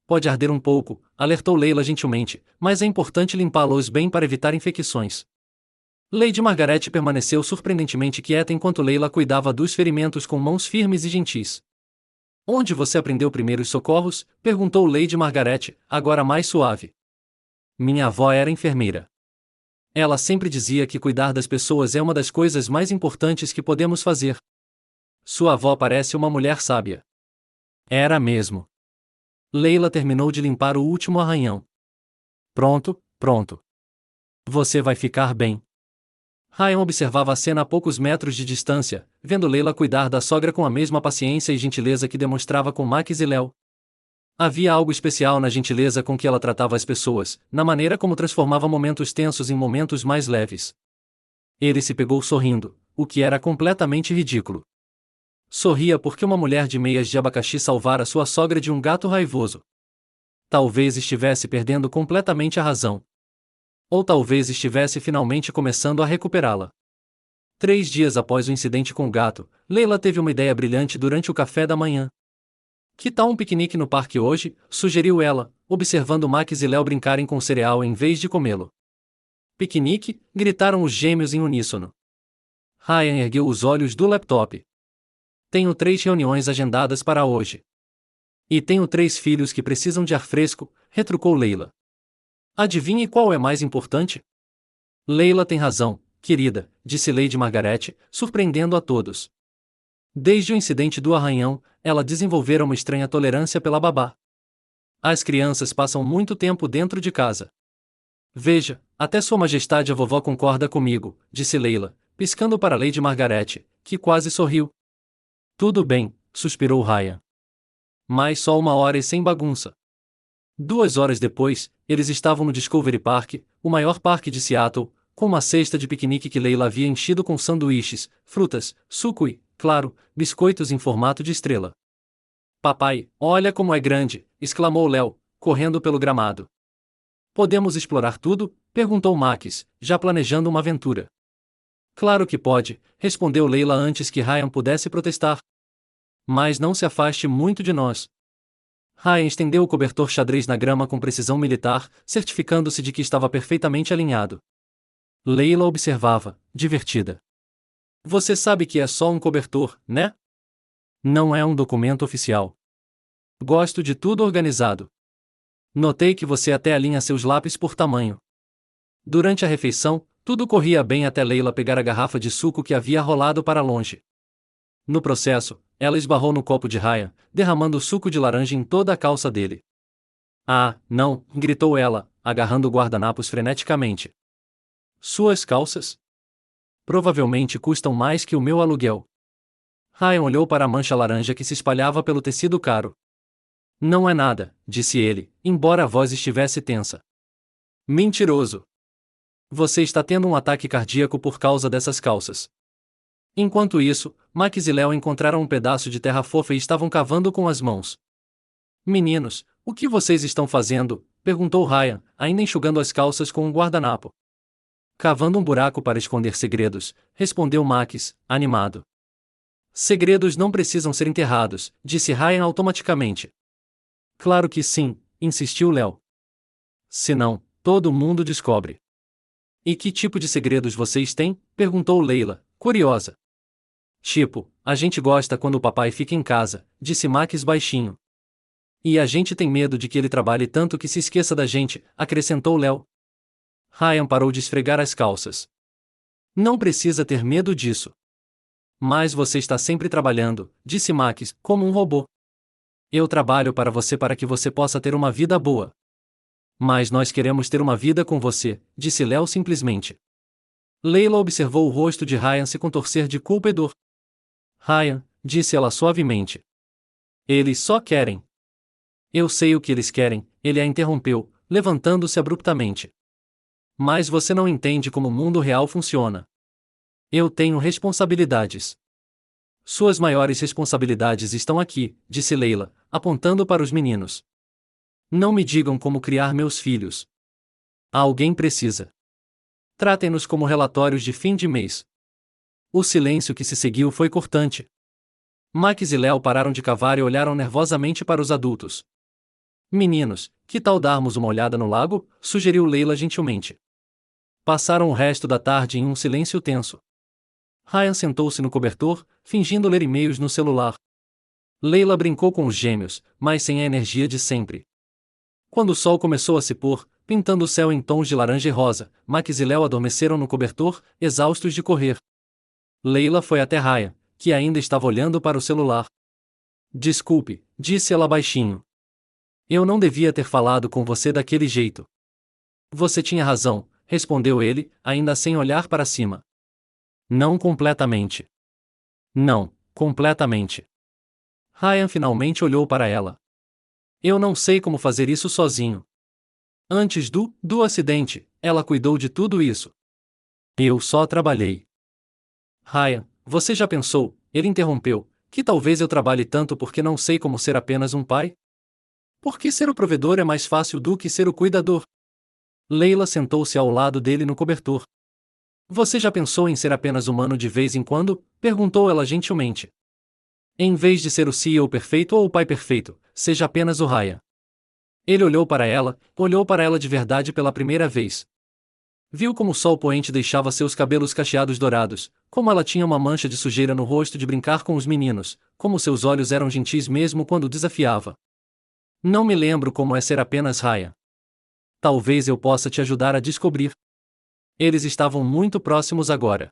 Pode arder um pouco, alertou Leila gentilmente, mas é importante limpá-los bem para evitar infecções. Lady Margaret permaneceu surpreendentemente quieta enquanto Leila cuidava dos ferimentos com mãos firmes e gentis. Onde você aprendeu primeiros socorros? Perguntou Lady Margaret, agora mais suave. Minha avó era enfermeira. Ela sempre dizia que cuidar das pessoas é uma das coisas mais importantes que podemos fazer. Sua avó parece uma mulher sábia. Era mesmo. Leila terminou de limpar o último arranhão. Pronto. Você vai ficar bem. Ryan observava a cena a poucos metros de distância, vendo Leila cuidar da sogra com a mesma paciência e gentileza que demonstrava com Max e Léo. Havia algo especial na gentileza com que ela tratava as pessoas, na maneira como transformava momentos tensos em momentos mais leves. Ele se pegou sorrindo, o que era completamente ridículo. Sorria porque uma mulher de meias de abacaxi salvara sua sogra de um gato raivoso. Talvez estivesse perdendo completamente a razão. Ou talvez estivesse finalmente começando a recuperá-la. 3 dias após o incidente com o gato, Leila teve uma ideia brilhante durante o café da manhã. Que tal um piquenique no parque hoje? Sugeriu ela, observando Max e Léo brincarem com o cereal em vez de comê-lo. Piquenique? Gritaram os gêmeos em uníssono. Ryan ergueu os olhos do laptop. Tenho 3 reuniões agendadas para hoje. E tenho 3 filhos que precisam de ar fresco, retrucou Leila. Adivinhe qual é mais importante? Leila tem razão, querida, disse Lady Margaret, surpreendendo a todos. Desde o incidente do arranhão, ela desenvolvera uma estranha tolerância pela babá. As crianças passam muito tempo dentro de casa. Veja, até Sua Majestade a vovó concorda comigo, disse Leila, piscando para Lady Margaret, que quase sorriu. Tudo bem, suspirou Ryan. Mas só 1 hora e sem bagunça. 2 horas depois, eles estavam no Discovery Park, o maior parque de Seattle, com uma cesta de piquenique que Leila havia enchido com sanduíches, frutas, suco e, claro, biscoitos em formato de estrela. Papai, olha como é grande, exclamou Léo, correndo pelo gramado. Podemos explorar tudo? Perguntou Max, já planejando uma aventura. Claro que pode, respondeu Leila antes que Ryan pudesse protestar. Mas não se afaste muito de nós. Ryan estendeu o cobertor xadrez na grama com precisão militar, certificando-se de que estava perfeitamente alinhado. Leila observava, divertida. Você sabe que é só um cobertor, né? Não é um documento oficial. Gosto de tudo organizado. Notei que você até alinha seus lápis por tamanho. Durante a refeição, tudo corria bem até Leila pegar a garrafa de suco que havia rolado para longe. No processo, ela esbarrou no copo de Ryan, derramando suco de laranja em toda a calça dele. Ah, não, gritou ela, agarrando o guardanapos freneticamente. Suas calças? Provavelmente custam mais que o meu aluguel. Ryan olhou para a mancha laranja que se espalhava pelo tecido caro. Não é nada, disse ele, embora a voz estivesse tensa. Mentiroso. Você está tendo um ataque cardíaco por causa dessas calças. Enquanto isso, Max e Léo encontraram um pedaço de terra fofa e estavam cavando com as mãos. Meninos, o que vocês estão fazendo? Perguntou Ryan, ainda enxugando as calças com um guardanapo. Cavando um buraco para esconder segredos, respondeu Max, animado. Segredos não precisam ser enterrados, disse Ryan automaticamente. Claro que sim, insistiu Léo. Senão, todo mundo descobre. E que tipo de segredos vocês têm? Perguntou Leila, curiosa. Tipo, a gente gosta quando o papai fica em casa, disse Max baixinho. E a gente tem medo de que ele trabalhe tanto que se esqueça da gente, acrescentou Léo. Ryan parou de esfregar as calças. Não precisa ter medo disso. Mas você está sempre trabalhando, disse Max, como um robô. Eu trabalho para que você possa ter uma vida boa. Mas nós queremos ter uma vida com você, disse Léo simplesmente. Leila observou o rosto de Ryan se contorcer de culpa e dor. Ryan, disse ela suavemente. Eles só querem. Eu sei o que eles querem, ele a interrompeu, levantando-se abruptamente. Mas você não entende como o mundo real funciona. Eu tenho responsabilidades. Suas maiores responsabilidades estão aqui, disse Leila, apontando para os meninos. Não me digam como criar meus filhos. Alguém precisa. Tratem-nos como relatórios de fim de mês. O silêncio que se seguiu foi cortante. Max e Léo pararam de cavar e olharam nervosamente para os adultos. Meninos, que tal darmos uma olhada no lago? Sugeriu Leila gentilmente. Passaram o resto da tarde em um silêncio tenso. Ryan sentou-se no cobertor, fingindo ler e-mails no celular. Leila brincou com os gêmeos, mas sem a energia de sempre. Quando o sol começou a se pôr, pintando o céu em tons de laranja e rosa, Max e Léo adormeceram no cobertor, exaustos de correr. Leila foi até Ryan, que ainda estava olhando para o celular. Desculpe, disse ela baixinho. Eu não devia ter falado com você daquele jeito. Você tinha razão, respondeu ele, ainda sem olhar para cima. Não completamente. Não, completamente. Ryan finalmente olhou para ela. Eu não sei como fazer isso sozinho. Antes do acidente, ela cuidou de tudo isso. Eu só trabalhei. Ryan, você já pensou, ele interrompeu, que talvez eu trabalhe tanto porque não sei como ser apenas um pai? Porque ser o provedor é mais fácil do que ser o cuidador. Leila sentou-se ao lado dele no cobertor. Você já pensou em ser apenas humano de vez em quando? Perguntou ela gentilmente. Em vez de ser o CEO perfeito ou o pai perfeito, seja apenas o Ryan. Ele olhou para ela de verdade pela primeira vez. Viu como o sol poente deixava seus cabelos cacheados dourados, como ela tinha uma mancha de sujeira no rosto de brincar com os meninos, como seus olhos eram gentis mesmo quando desafiava. Não me lembro como é ser apenas Ryan. Talvez eu possa te ajudar a descobrir. Eles estavam muito próximos agora.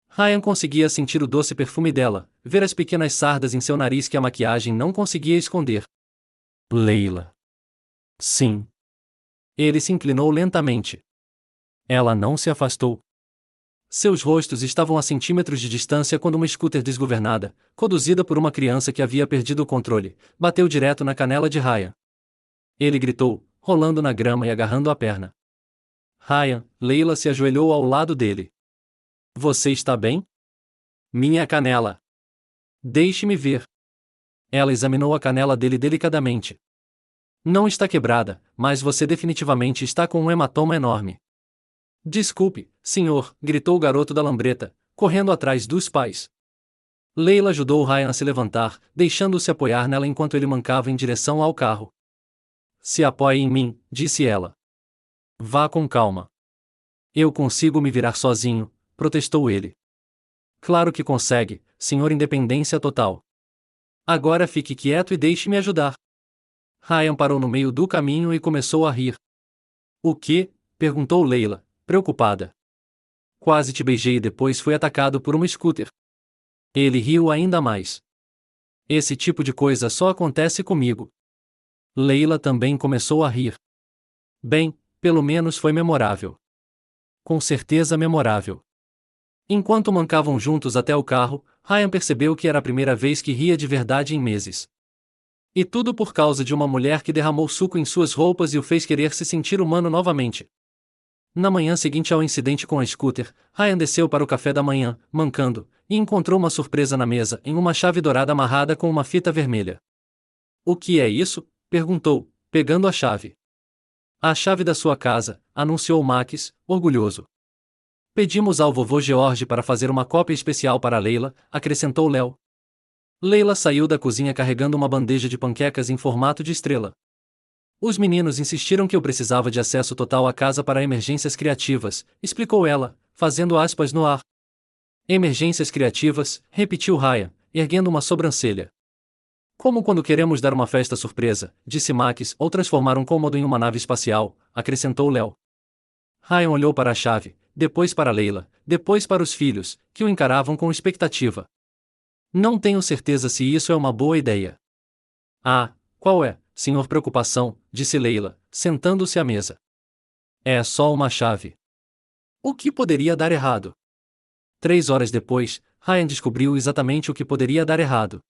Ryan conseguia sentir o doce perfume dela, ver as pequenas sardas em seu nariz que a maquiagem não conseguia esconder. Leila. Sim. Ele se inclinou lentamente. Ela não se afastou. Seus rostos estavam a centímetros de distância quando uma scooter desgovernada, conduzida por uma criança que havia perdido o controle, bateu direto na canela de Ryan. Ele gritou, rolando na grama e agarrando a perna. Ryan, Leila se ajoelhou ao lado dele. Você está bem? Minha canela. Deixe-me ver. Ela examinou a canela dele delicadamente. Não está quebrada, mas você definitivamente está com um hematoma enorme. Desculpe, senhor, gritou o garoto da lambreta, correndo atrás dos pais. Leila ajudou Ryan a se levantar, deixando-se apoiar nela enquanto ele mancava em direção ao carro. Se apoie em mim, disse ela. Vá com calma. Eu consigo me virar sozinho, protestou ele. Claro que consegue, senhor independência total. Agora fique quieto e deixe-me ajudar. Ryan parou no meio do caminho e começou a rir. O quê? Perguntou Leila, preocupada. Quase te beijei e depois fui atacado por uma scooter. Ele riu ainda mais. Esse tipo de coisa só acontece comigo. Leila também começou a rir. Bem, pelo menos foi memorável. Com certeza memorável. Enquanto mancavam juntos até o carro, Ryan percebeu que era a primeira vez que ria de verdade em meses. E tudo por causa de uma mulher que derramou suco em suas roupas e o fez querer se sentir humano novamente. Na manhã seguinte ao incidente com a scooter, Ryan desceu para o café da manhã, mancando, e encontrou uma surpresa na mesa, em uma chave dourada amarrada com uma fita vermelha. O que é isso? Perguntou, pegando a chave. A chave da sua casa, anunciou Max, orgulhoso. Pedimos ao vovô George para fazer uma cópia especial para Leila, acrescentou Léo. Leila saiu da cozinha carregando uma bandeja de panquecas em formato de estrela. Os meninos insistiram que eu precisava de acesso total à casa para emergências criativas, explicou ela, fazendo aspas no ar. Emergências criativas, repetiu Ryan, erguendo uma sobrancelha. Como quando queremos dar uma festa surpresa, disse Max, ou transformar um cômodo em uma nave espacial, acrescentou Léo. Ryan olhou para a chave, depois para Leila, depois para os filhos, que o encaravam com expectativa. Não tenho certeza se isso é uma boa ideia. Ah, qual é, senhor preocupação, disse Leila, sentando-se à mesa. É só uma chave. O que poderia dar errado? 3 horas depois, Ryan descobriu exatamente o que poderia dar errado.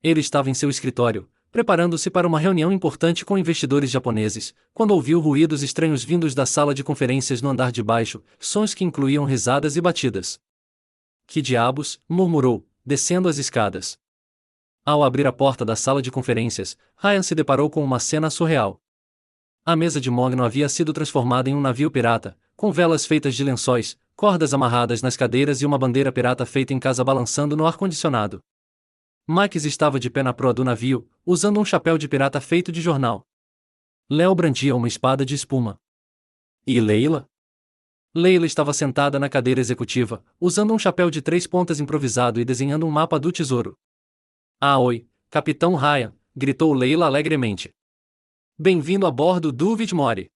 Ele estava em seu escritório, preparando-se para uma reunião importante com investidores japoneses, quando ouviu ruídos estranhos vindos da sala de conferências no andar de baixo, sons que incluíam risadas e batidas. Que diabos, murmurou, descendo as escadas. Ao abrir a porta da sala de conferências, Ryan se deparou com uma cena surreal. A mesa de mogno havia sido transformada em um navio pirata, com velas feitas de lençóis, cordas amarradas nas cadeiras e uma bandeira pirata feita em casa balançando no ar-condicionado. Max estava de pé na proa do navio, usando um chapéu de pirata feito de jornal. Léo brandia uma espada de espuma. E Leila? Leila estava sentada na cadeira executiva, usando um chapéu de 3 pontas improvisado e desenhando um mapa do tesouro. Ah, oi, Capitão Ryan, gritou Leila alegremente. Bem-vindo a bordo do Vidmore.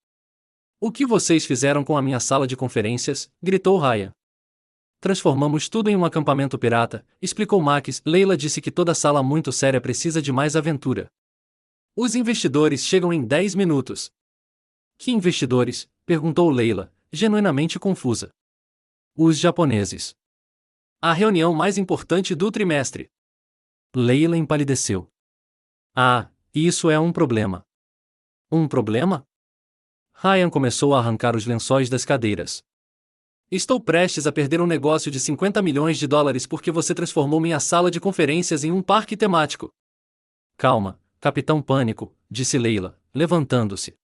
O que vocês fizeram com a minha sala de conferências? Gritou Ryan. Transformamos tudo em um acampamento pirata, explicou Max. Leila disse que toda sala muito séria precisa de mais aventura. Os investidores chegam em 10 minutos. Que investidores? Perguntou Leila, genuinamente confusa. Os japoneses. A reunião mais importante do trimestre. Leila empalideceu. Ah, Isso é um problema. Um problema? Ryan começou a arrancar os lençóis das cadeiras. Estou prestes a perder um negócio de 50 milhões de dólares porque você transformou minha sala de conferências em um parque temático. Calma, Capitão Pânico, disse Leila, levantando-se.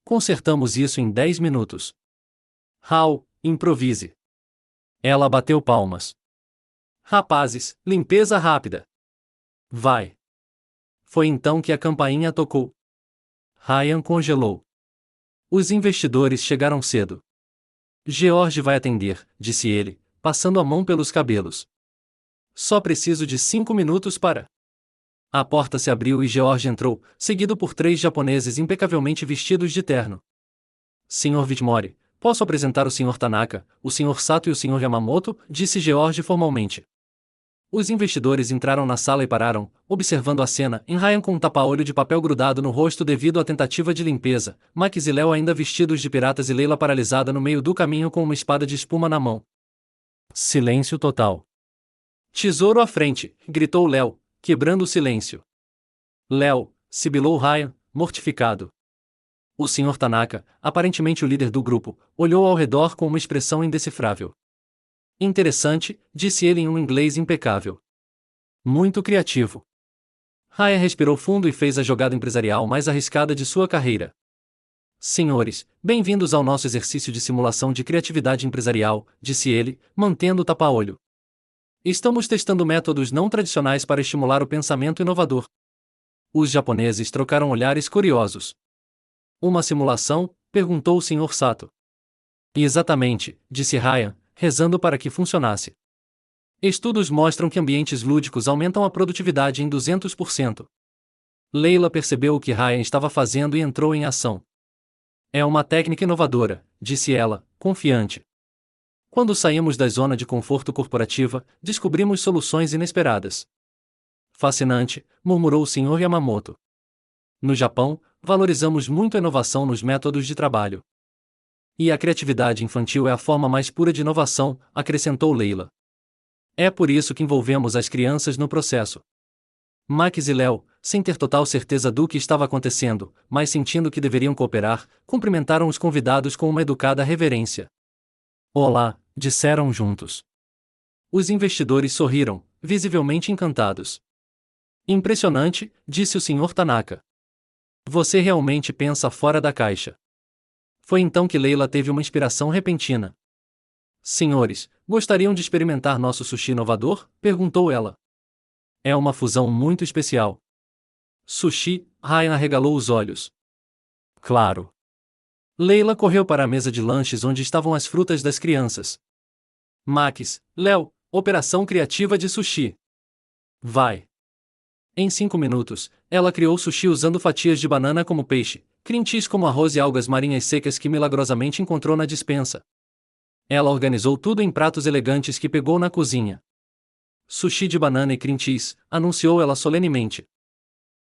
Consertamos isso em 10 minutos. Hal, improvise. Ela bateu palmas. Rapazes, limpeza rápida. Vai. Foi então que a campainha tocou. Ryan congelou. Os investidores chegaram cedo. George vai atender, disse ele, passando a mão pelos cabelos. Só preciso de 5 minutos para. A porta se abriu e George entrou, seguido por 3 japoneses impecavelmente vestidos de terno. Sr. Whitmore, posso apresentar o Sr. Tanaka, o Sr. Sato e o Sr. Yamamoto? Disse George formalmente. Os investidores entraram na sala e pararam, observando a cena, em Ryan com um tapa-olho de papel grudado no rosto devido à tentativa de limpeza, Max e Léo ainda vestidos de piratas e Leila paralisada no meio do caminho com uma espada de espuma na mão. Silêncio total. Tesouro à frente, gritou Léo, quebrando o silêncio. Léo, sibilou Ryan, mortificado. O Sr. Tanaka, aparentemente o líder do grupo, olhou ao redor com uma expressão indecifrável. Interessante, disse ele em um inglês impecável. Muito criativo. Ryan respirou fundo e fez a jogada empresarial mais arriscada de sua carreira. Senhores, bem-vindos ao nosso exercício de simulação de criatividade empresarial, disse ele, mantendo o tapa-olho. Estamos testando métodos não tradicionais para estimular o pensamento inovador. Os japoneses trocaram olhares curiosos. Uma simulação? Perguntou o Sr. Sato. Exatamente, disse Ryan, rezando para que funcionasse. Estudos mostram que ambientes lúdicos aumentam a produtividade em 200%. Leila percebeu o que Ryan estava fazendo e entrou em ação. É uma técnica inovadora, disse ela, confiante. Quando saímos da zona de conforto corporativa, descobrimos soluções inesperadas. Fascinante, murmurou o Sr. Yamamoto. No Japão, valorizamos muito a inovação nos métodos de trabalho. E a criatividade infantil é a forma mais pura de inovação, acrescentou Leila. É por isso que envolvemos as crianças no processo. Max e Léo, sem ter total certeza do que estava acontecendo, mas sentindo que deveriam cooperar, cumprimentaram os convidados com uma educada reverência. Olá, disseram juntos. Os investidores sorriram, visivelmente encantados. Impressionante, disse o Sr. Tanaka. Você realmente pensa fora da caixa. Foi então que Leila teve uma inspiração repentina. Senhores, gostariam de experimentar nosso sushi inovador? Perguntou ela. É uma fusão muito especial. Sushi? Ryan arregalou os olhos. Claro. Leila correu para a mesa de lanches onde estavam as frutas das crianças. Max, Léo, operação criativa de sushi. Vai. Em 5 minutos, ela criou sushi usando fatias de banana como peixe, cream cheese como arroz e algas marinhas secas que milagrosamente encontrou na despensa. Ela organizou tudo em pratos elegantes que pegou na cozinha. Sushi de banana e cream cheese, anunciou ela solenemente.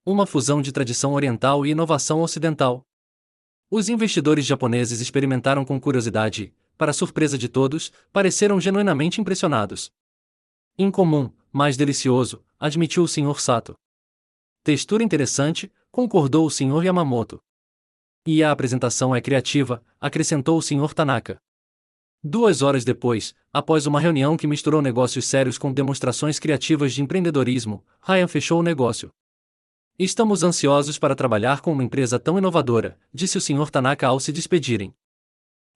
Uma fusão de tradição oriental e inovação ocidental. Os investidores japoneses experimentaram com curiosidade e, para surpresa de todos, pareceram genuinamente impressionados. Incomum, mas delicioso, admitiu o Sr. Sato. Textura interessante, concordou o Sr. Yamamoto. E a apresentação é criativa, acrescentou o Sr. Tanaka. 2 horas depois, após uma reunião que misturou negócios sérios com demonstrações criativas de empreendedorismo, Ryan fechou o negócio. Estamos ansiosos para trabalhar com uma empresa tão inovadora, disse o Sr. Tanaka ao se despedirem.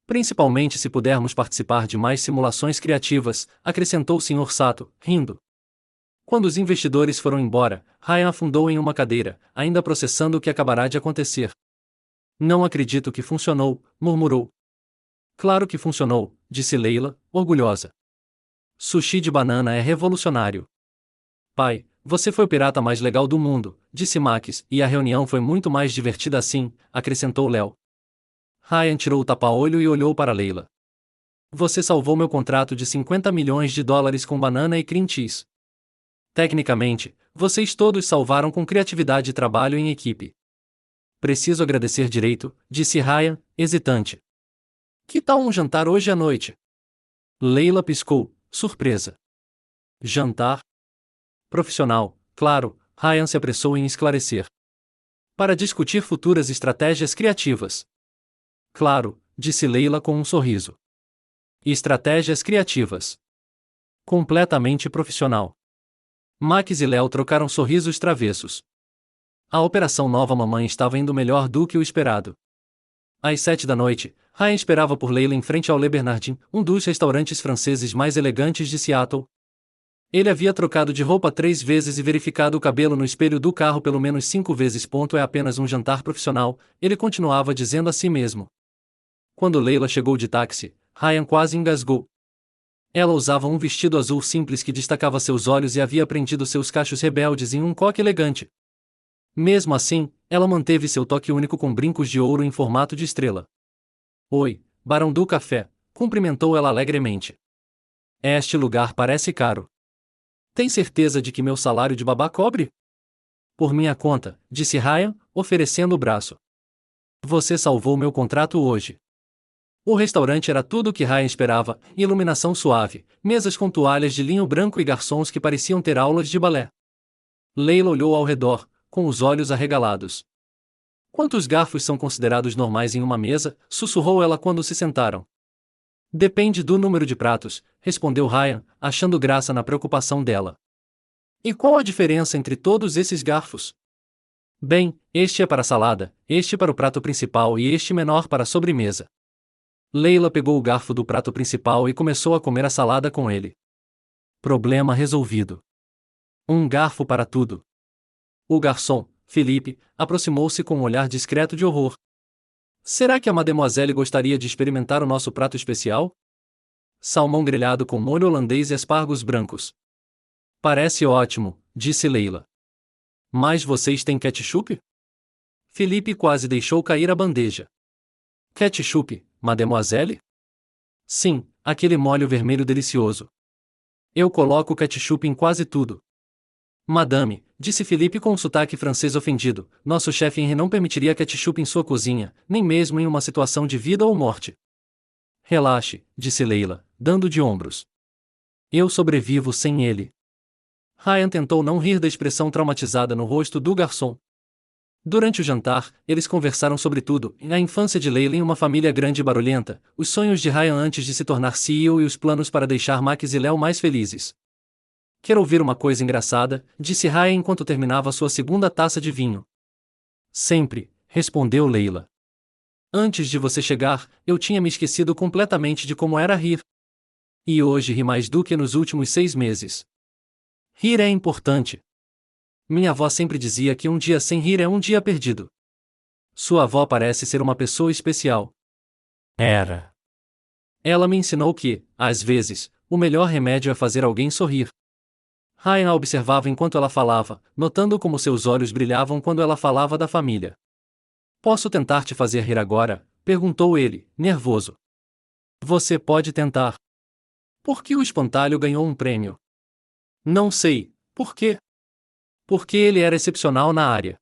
Principalmente se pudermos participar de mais simulações criativas, acrescentou o Sr. Sato, rindo. Quando os investidores foram embora, Ryan afundou em uma cadeira, ainda processando o que acabará de acontecer. Não acredito que funcionou, murmurou. Claro que funcionou, disse Leila, orgulhosa. Sushi de banana é revolucionário. Pai, você foi o pirata mais legal do mundo, disse Max, e a reunião foi muito mais divertida assim, acrescentou Léo. Ryan tirou o tapa-olho e olhou para Leila. Você salvou meu contrato de 50 milhões de dólares com banana e cream cheese. Tecnicamente, vocês todos salvaram com criatividade e trabalho em equipe. Preciso agradecer direito, disse Ryan, hesitante. Que tal um jantar hoje à noite? Leila piscou, surpresa. Jantar? Profissional, claro, Ryan se apressou em esclarecer. para discutir futuras estratégias criativas. Claro, disse Leila com um sorriso. Estratégias criativas. Completamente profissional. Max e Léo trocaram sorrisos travessos. A Operação Nova Mamãe estava indo melhor do que o esperado. Às 7 da noite, Ryan esperava por Leila em frente ao Le Bernardin, um dos restaurantes franceses mais elegantes de Seattle. Ele havia trocado de roupa 3 vezes e verificado o cabelo no espelho do carro pelo menos 5 vezes. É apenas um jantar profissional, ele continuava dizendo a si mesmo. Quando Leila chegou de táxi, Ryan quase engasgou. Ela usava um vestido azul simples que destacava seus olhos e havia prendido seus cachos rebeldes em um coque elegante. Mesmo assim, ela manteve seu toque único com brincos de ouro em formato de estrela. Oi, Barão do Café, cumprimentou ela alegremente. Este lugar parece caro. Tem certeza de que meu salário de babá cobre? Por minha conta, disse Ryan, oferecendo o braço. Você salvou meu contrato hoje. O restaurante era tudo o que Ryan esperava, iluminação suave, mesas com toalhas de linho branco e garçons que pareciam ter aulas de balé. Leila olhou ao redor, com os olhos arregalados. Quantos garfos são considerados normais em uma mesa? Sussurrou ela quando se sentaram. Depende do número de pratos, respondeu Ryan, achando graça na preocupação dela. E qual a diferença entre todos esses garfos? Bem, este é para a salada, este para o prato principal e este menor para a sobremesa. Leila pegou o garfo do prato principal e começou a comer a salada com ele. Problema resolvido. Um garfo para tudo. O garçom, Felipe, aproximou-se com um olhar discreto de horror. Será que a mademoiselle gostaria de experimentar o nosso prato especial? Salmão grelhado com molho holandês e aspargos brancos. Parece ótimo, disse Leila. Mas vocês têm ketchup? Felipe quase deixou cair a bandeja. Ketchup, mademoiselle? Sim, aquele molho vermelho delicioso. Eu coloco ketchup em quase tudo. Madame, disse Felipe com um sotaque francês ofendido, nosso chefe Henri não permitiria ketchup em sua cozinha, nem mesmo em uma situação de vida ou morte. Relaxe, disse Leila, dando de ombros. Eu sobrevivo sem ele. Ryan tentou não rir da expressão traumatizada no rosto do garçom. Durante o jantar, eles conversaram sobre tudo, a infância de Leila em uma família grande e barulhenta, os sonhos de Ryan antes de se tornar CEO e os planos para deixar Max e Léo mais felizes. Quer ouvir uma coisa engraçada? Disse Ryan enquanto terminava sua segunda taça de vinho. Sempre, respondeu Leila. Antes de você chegar, eu tinha me esquecido completamente de como era rir. E hoje ri mais do que nos últimos 6 meses. Rir é importante. Minha avó sempre dizia que um dia sem rir é um dia perdido. Sua avó parece ser uma pessoa especial. Era. Ela me ensinou que, às vezes, o melhor remédio é fazer alguém sorrir. Ryan a observava enquanto ela falava, notando como seus olhos brilhavam quando ela falava da família. Posso tentar te fazer rir agora? Perguntou ele, nervoso. Você pode tentar. Por que o espantalho ganhou um prêmio? Não sei, por quê? Porque ele era excepcional na área.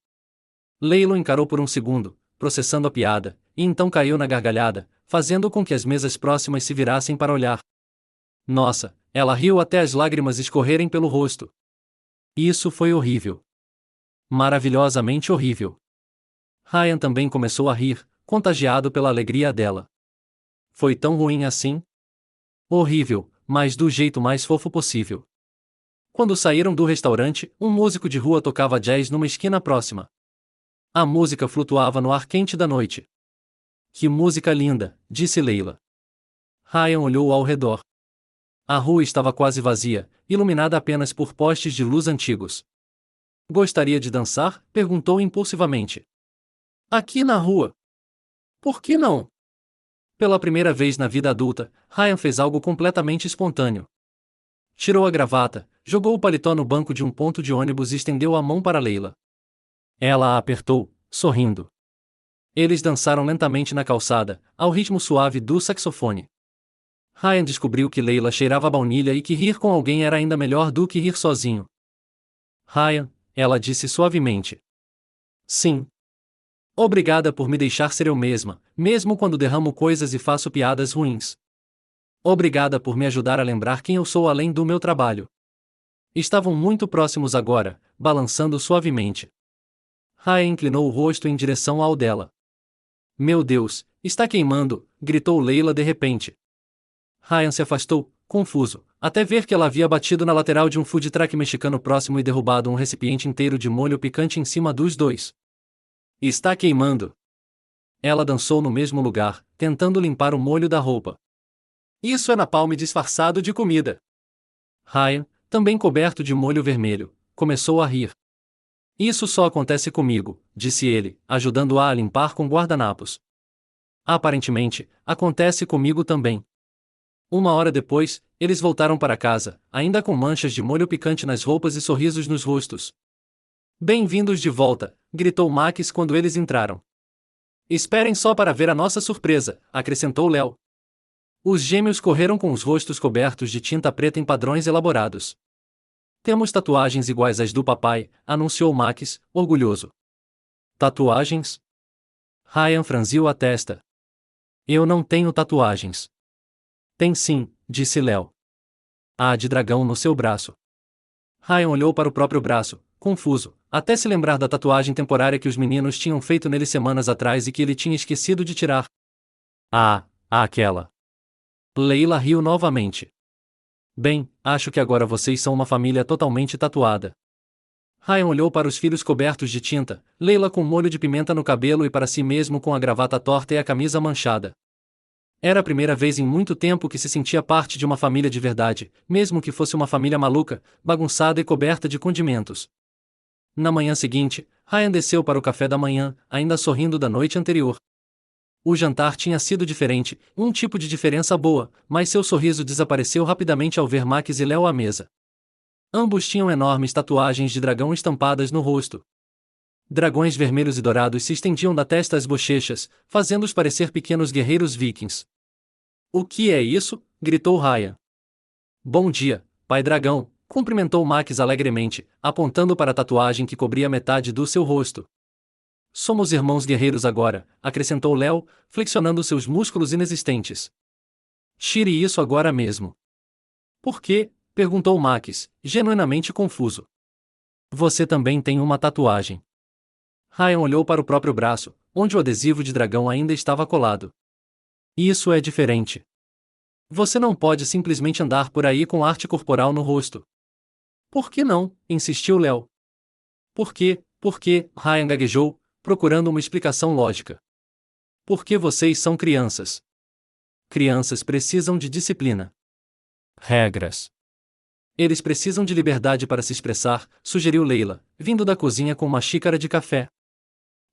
Leila o encarou por um segundo, processando a piada, e então caiu na gargalhada, fazendo com que as mesas próximas se virassem para olhar. Nossa, ela riu até as lágrimas escorrerem pelo rosto. Isso foi horrível. Maravilhosamente horrível. Ryan também começou a rir, contagiado pela alegria dela. Foi tão ruim assim? Horrível, mas do jeito mais fofo possível. Quando saíram do restaurante, um músico de rua tocava jazz numa esquina próxima. A música flutuava no ar quente da noite. Que música linda, disse Leila. Ryan olhou ao redor. A rua estava quase vazia, iluminada apenas por postes de luz antigos. Gostaria de dançar? Perguntou impulsivamente. Aqui na rua. Por que não? Pela primeira vez na vida adulta, Ryan fez algo completamente espontâneo. Tirou a gravata, jogou o paletó no banco de um ponto de ônibus e estendeu a mão para Leila. Ela a apertou, sorrindo. Eles dançaram lentamente na calçada, ao ritmo suave do saxofone. Ryan descobriu que Leila cheirava a baunilha e que rir com alguém era ainda melhor do que rir sozinho. Ryan, ela disse suavemente. Sim. Obrigada por me deixar ser eu mesma, mesmo quando derramo coisas e faço piadas ruins. Obrigada por me ajudar a lembrar quem eu sou além do meu trabalho. Estavam muito próximos agora, balançando suavemente. Ryan inclinou o rosto em direção ao dela. Meu Deus, está queimando, gritou Leila de repente. Ryan se afastou, confuso, até ver que ela havia batido na lateral de um food truck mexicano próximo e derrubado um recipiente inteiro de molho picante em cima dos dois. Está queimando. Ela dançou no mesmo lugar, tentando limpar o molho da roupa. Isso é napalm disfarçado de comida. Ryan, também coberto de molho vermelho, começou a rir. Isso só acontece comigo, disse ele, ajudando-a a limpar com guardanapos. Aparentemente, acontece comigo também. Uma hora depois, eles voltaram para casa, ainda com manchas de molho picante nas roupas e sorrisos nos rostos. Bem-vindos de volta, gritou Max quando eles entraram. Esperem só para ver a nossa surpresa, acrescentou Léo. Os gêmeos correram com os rostos cobertos de tinta preta em padrões elaborados. Temos tatuagens iguais às do papai, anunciou Max, orgulhoso. Tatuagens? Ryan franziu a testa. Eu não tenho tatuagens. Tem sim, disse Léo. Há de dragão no seu braço. Ryan olhou para o próprio braço, confuso, até se lembrar da tatuagem temporária que os meninos tinham feito nele semanas atrás e que ele tinha esquecido de tirar. Aquela. Leila riu novamente. Bem, acho que agora vocês são uma família totalmente tatuada. Ryan olhou para os filhos cobertos de tinta, Leila com molho de pimenta no cabelo e para si mesmo com a gravata torta e a camisa manchada. Era a primeira vez em muito tempo que se sentia parte de uma família de verdade, mesmo que fosse uma família maluca, bagunçada e coberta de condimentos. Na manhã seguinte, Ryan desceu para o café da manhã, ainda sorrindo da noite anterior. O jantar tinha sido diferente, um tipo de diferença boa, mas seu sorriso desapareceu rapidamente ao ver Max e Léo à mesa. Ambos tinham enormes tatuagens de dragão estampadas no rosto. Dragões vermelhos e dourados se estendiam da testa às bochechas, fazendo-os parecer pequenos guerreiros vikings. O que é isso? Gritou Ryan. Bom dia, pai dragão, cumprimentou Max alegremente, apontando para a tatuagem que cobria metade do seu rosto. Somos irmãos guerreiros agora, acrescentou Léo, flexionando seus músculos inexistentes. Tire isso agora mesmo. Por quê? Perguntou Max, genuinamente confuso. Você também tem uma tatuagem. Ryan olhou para o próprio braço, onde o adesivo de dragão ainda estava colado. Isso é diferente. Você não pode simplesmente andar por aí com arte corporal no rosto. Por que não? Insistiu Léo. Por quê? Ryan gaguejou, procurando uma explicação lógica. Porque vocês são crianças. Crianças precisam de disciplina. Regras. Eles precisam de liberdade para se expressar, sugeriu Leila, vindo da cozinha com uma xícara de café.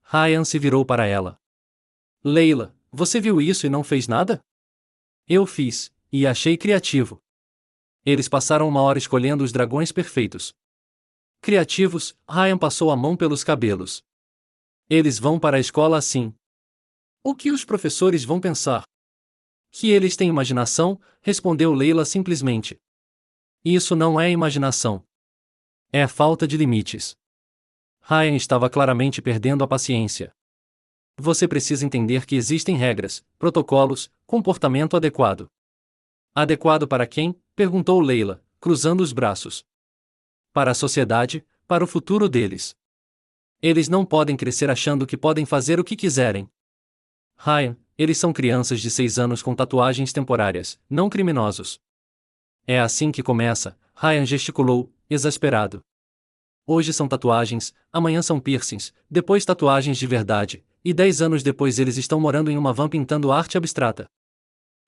Ryan se virou para ela. Leila, você viu isso e não fez nada? Eu fiz, e achei criativo. Eles passaram uma hora escolhendo os dragões perfeitos. Criativos, Ryan passou a mão pelos cabelos. Eles vão para a escola assim. O que os professores vão pensar? Que eles têm imaginação, respondeu Leila simplesmente. Isso não é imaginação. É falta de limites. Ryan estava claramente perdendo a paciência. Você precisa entender que existem regras, protocolos, comportamento adequado. Adequado para quem? Perguntou Leila, cruzando os braços. Para a sociedade, para o futuro deles. Eles não podem crescer achando que podem fazer o que quiserem. Ryan, eles são crianças de 6 anos com tatuagens temporárias, não criminosos. É assim que começa, Ryan gesticulou, exasperado. Hoje são tatuagens, amanhã são piercings, depois tatuagens de verdade, e 10 anos depois eles estão morando em uma van pintando arte abstrata.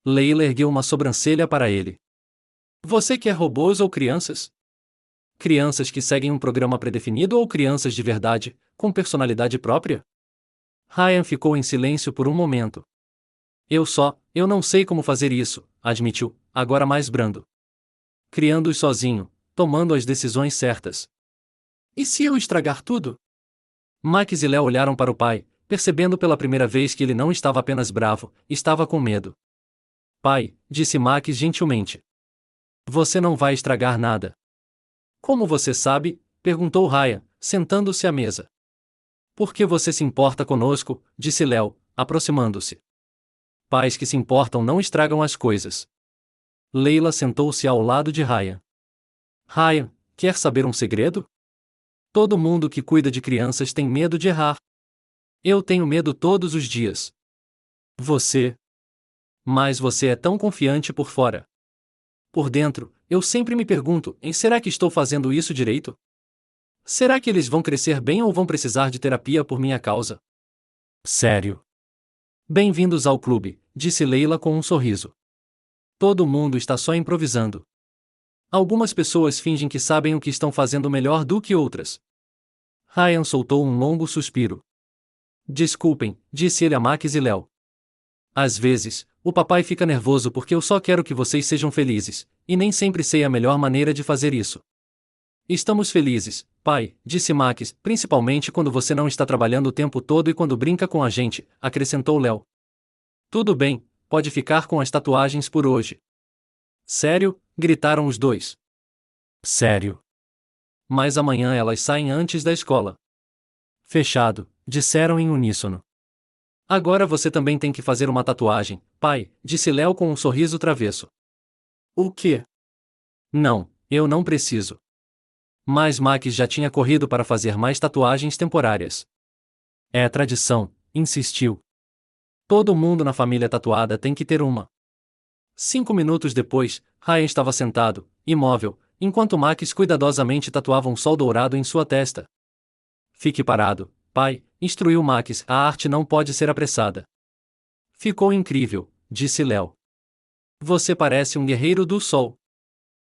Leila ergueu uma sobrancelha para ele. Você quer robôs ou crianças? Crianças que seguem um programa predefinido ou crianças de verdade, com personalidade própria? Ryan ficou em silêncio por um momento. Eu não sei como fazer isso, admitiu, agora mais brando. Criando-os sozinho, tomando as decisões certas. E se eu estragar tudo? Max e Léo olharam para o pai, percebendo pela primeira vez que ele não estava apenas bravo, estava com medo. Pai, disse Max gentilmente. Você não vai estragar nada. Como você sabe? Perguntou Ryan, sentando-se à mesa. Por que você se importa conosco? Disse Léo, aproximando-se. Pais que se importam não estragam as coisas. Leila sentou-se ao lado de Ryan. Ryan, quer saber um segredo? Todo mundo que cuida de crianças tem medo de errar. Eu tenho medo todos os dias. Você. Mas você é tão confiante por fora. Por dentro, eu sempre me pergunto: será que estou fazendo isso direito? Será que eles vão crescer bem ou vão precisar de terapia por minha causa? Sério. Bem-vindos ao clube, disse Leila com um sorriso. Todo mundo está só improvisando. Algumas pessoas fingem que sabem o que estão fazendo melhor do que outras. Ryan soltou um longo suspiro. Desculpem, disse ele a Max e Léo. Às vezes, o papai fica nervoso porque eu só quero que vocês sejam felizes, e nem sempre sei a melhor maneira de fazer isso. Estamos felizes, pai, disse Max, principalmente quando você não está trabalhando o tempo todo e quando brinca com a gente, acrescentou Léo. Tudo bem, pode ficar com as tatuagens por hoje. Sério? Gritaram os dois. Sério. Mas amanhã elas saem antes da escola. Fechado, disseram em uníssono. Agora você também tem que fazer uma tatuagem, pai, disse Léo com um sorriso travesso. O quê? Não, eu não preciso. Mas Max já tinha corrido para fazer mais tatuagens temporárias. É tradição, insistiu. Todo mundo na família tatuada tem que ter uma. 5 minutos depois, Ryan estava sentado, imóvel, enquanto Max cuidadosamente tatuava um sol dourado em sua testa. Fique parado, pai, instruiu Max, a arte não pode ser apressada. Ficou incrível, disse Léo. Você parece um guerreiro do sol.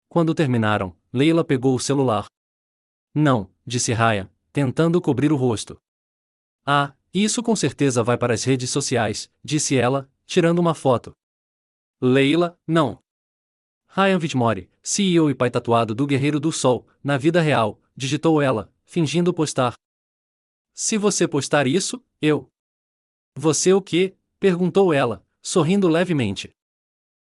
Quando terminaram, Leila pegou o celular. Não, disse Ryan, tentando cobrir o rosto. Ah, isso com certeza vai para as redes sociais, disse ela, tirando uma foto. Leila, não. Ryan Whitmore, CEO e pai tatuado do Guerreiro do Sol, na vida real, digitou ela, fingindo postar. Se você postar isso, eu. Você o quê? Perguntou ela, sorrindo levemente.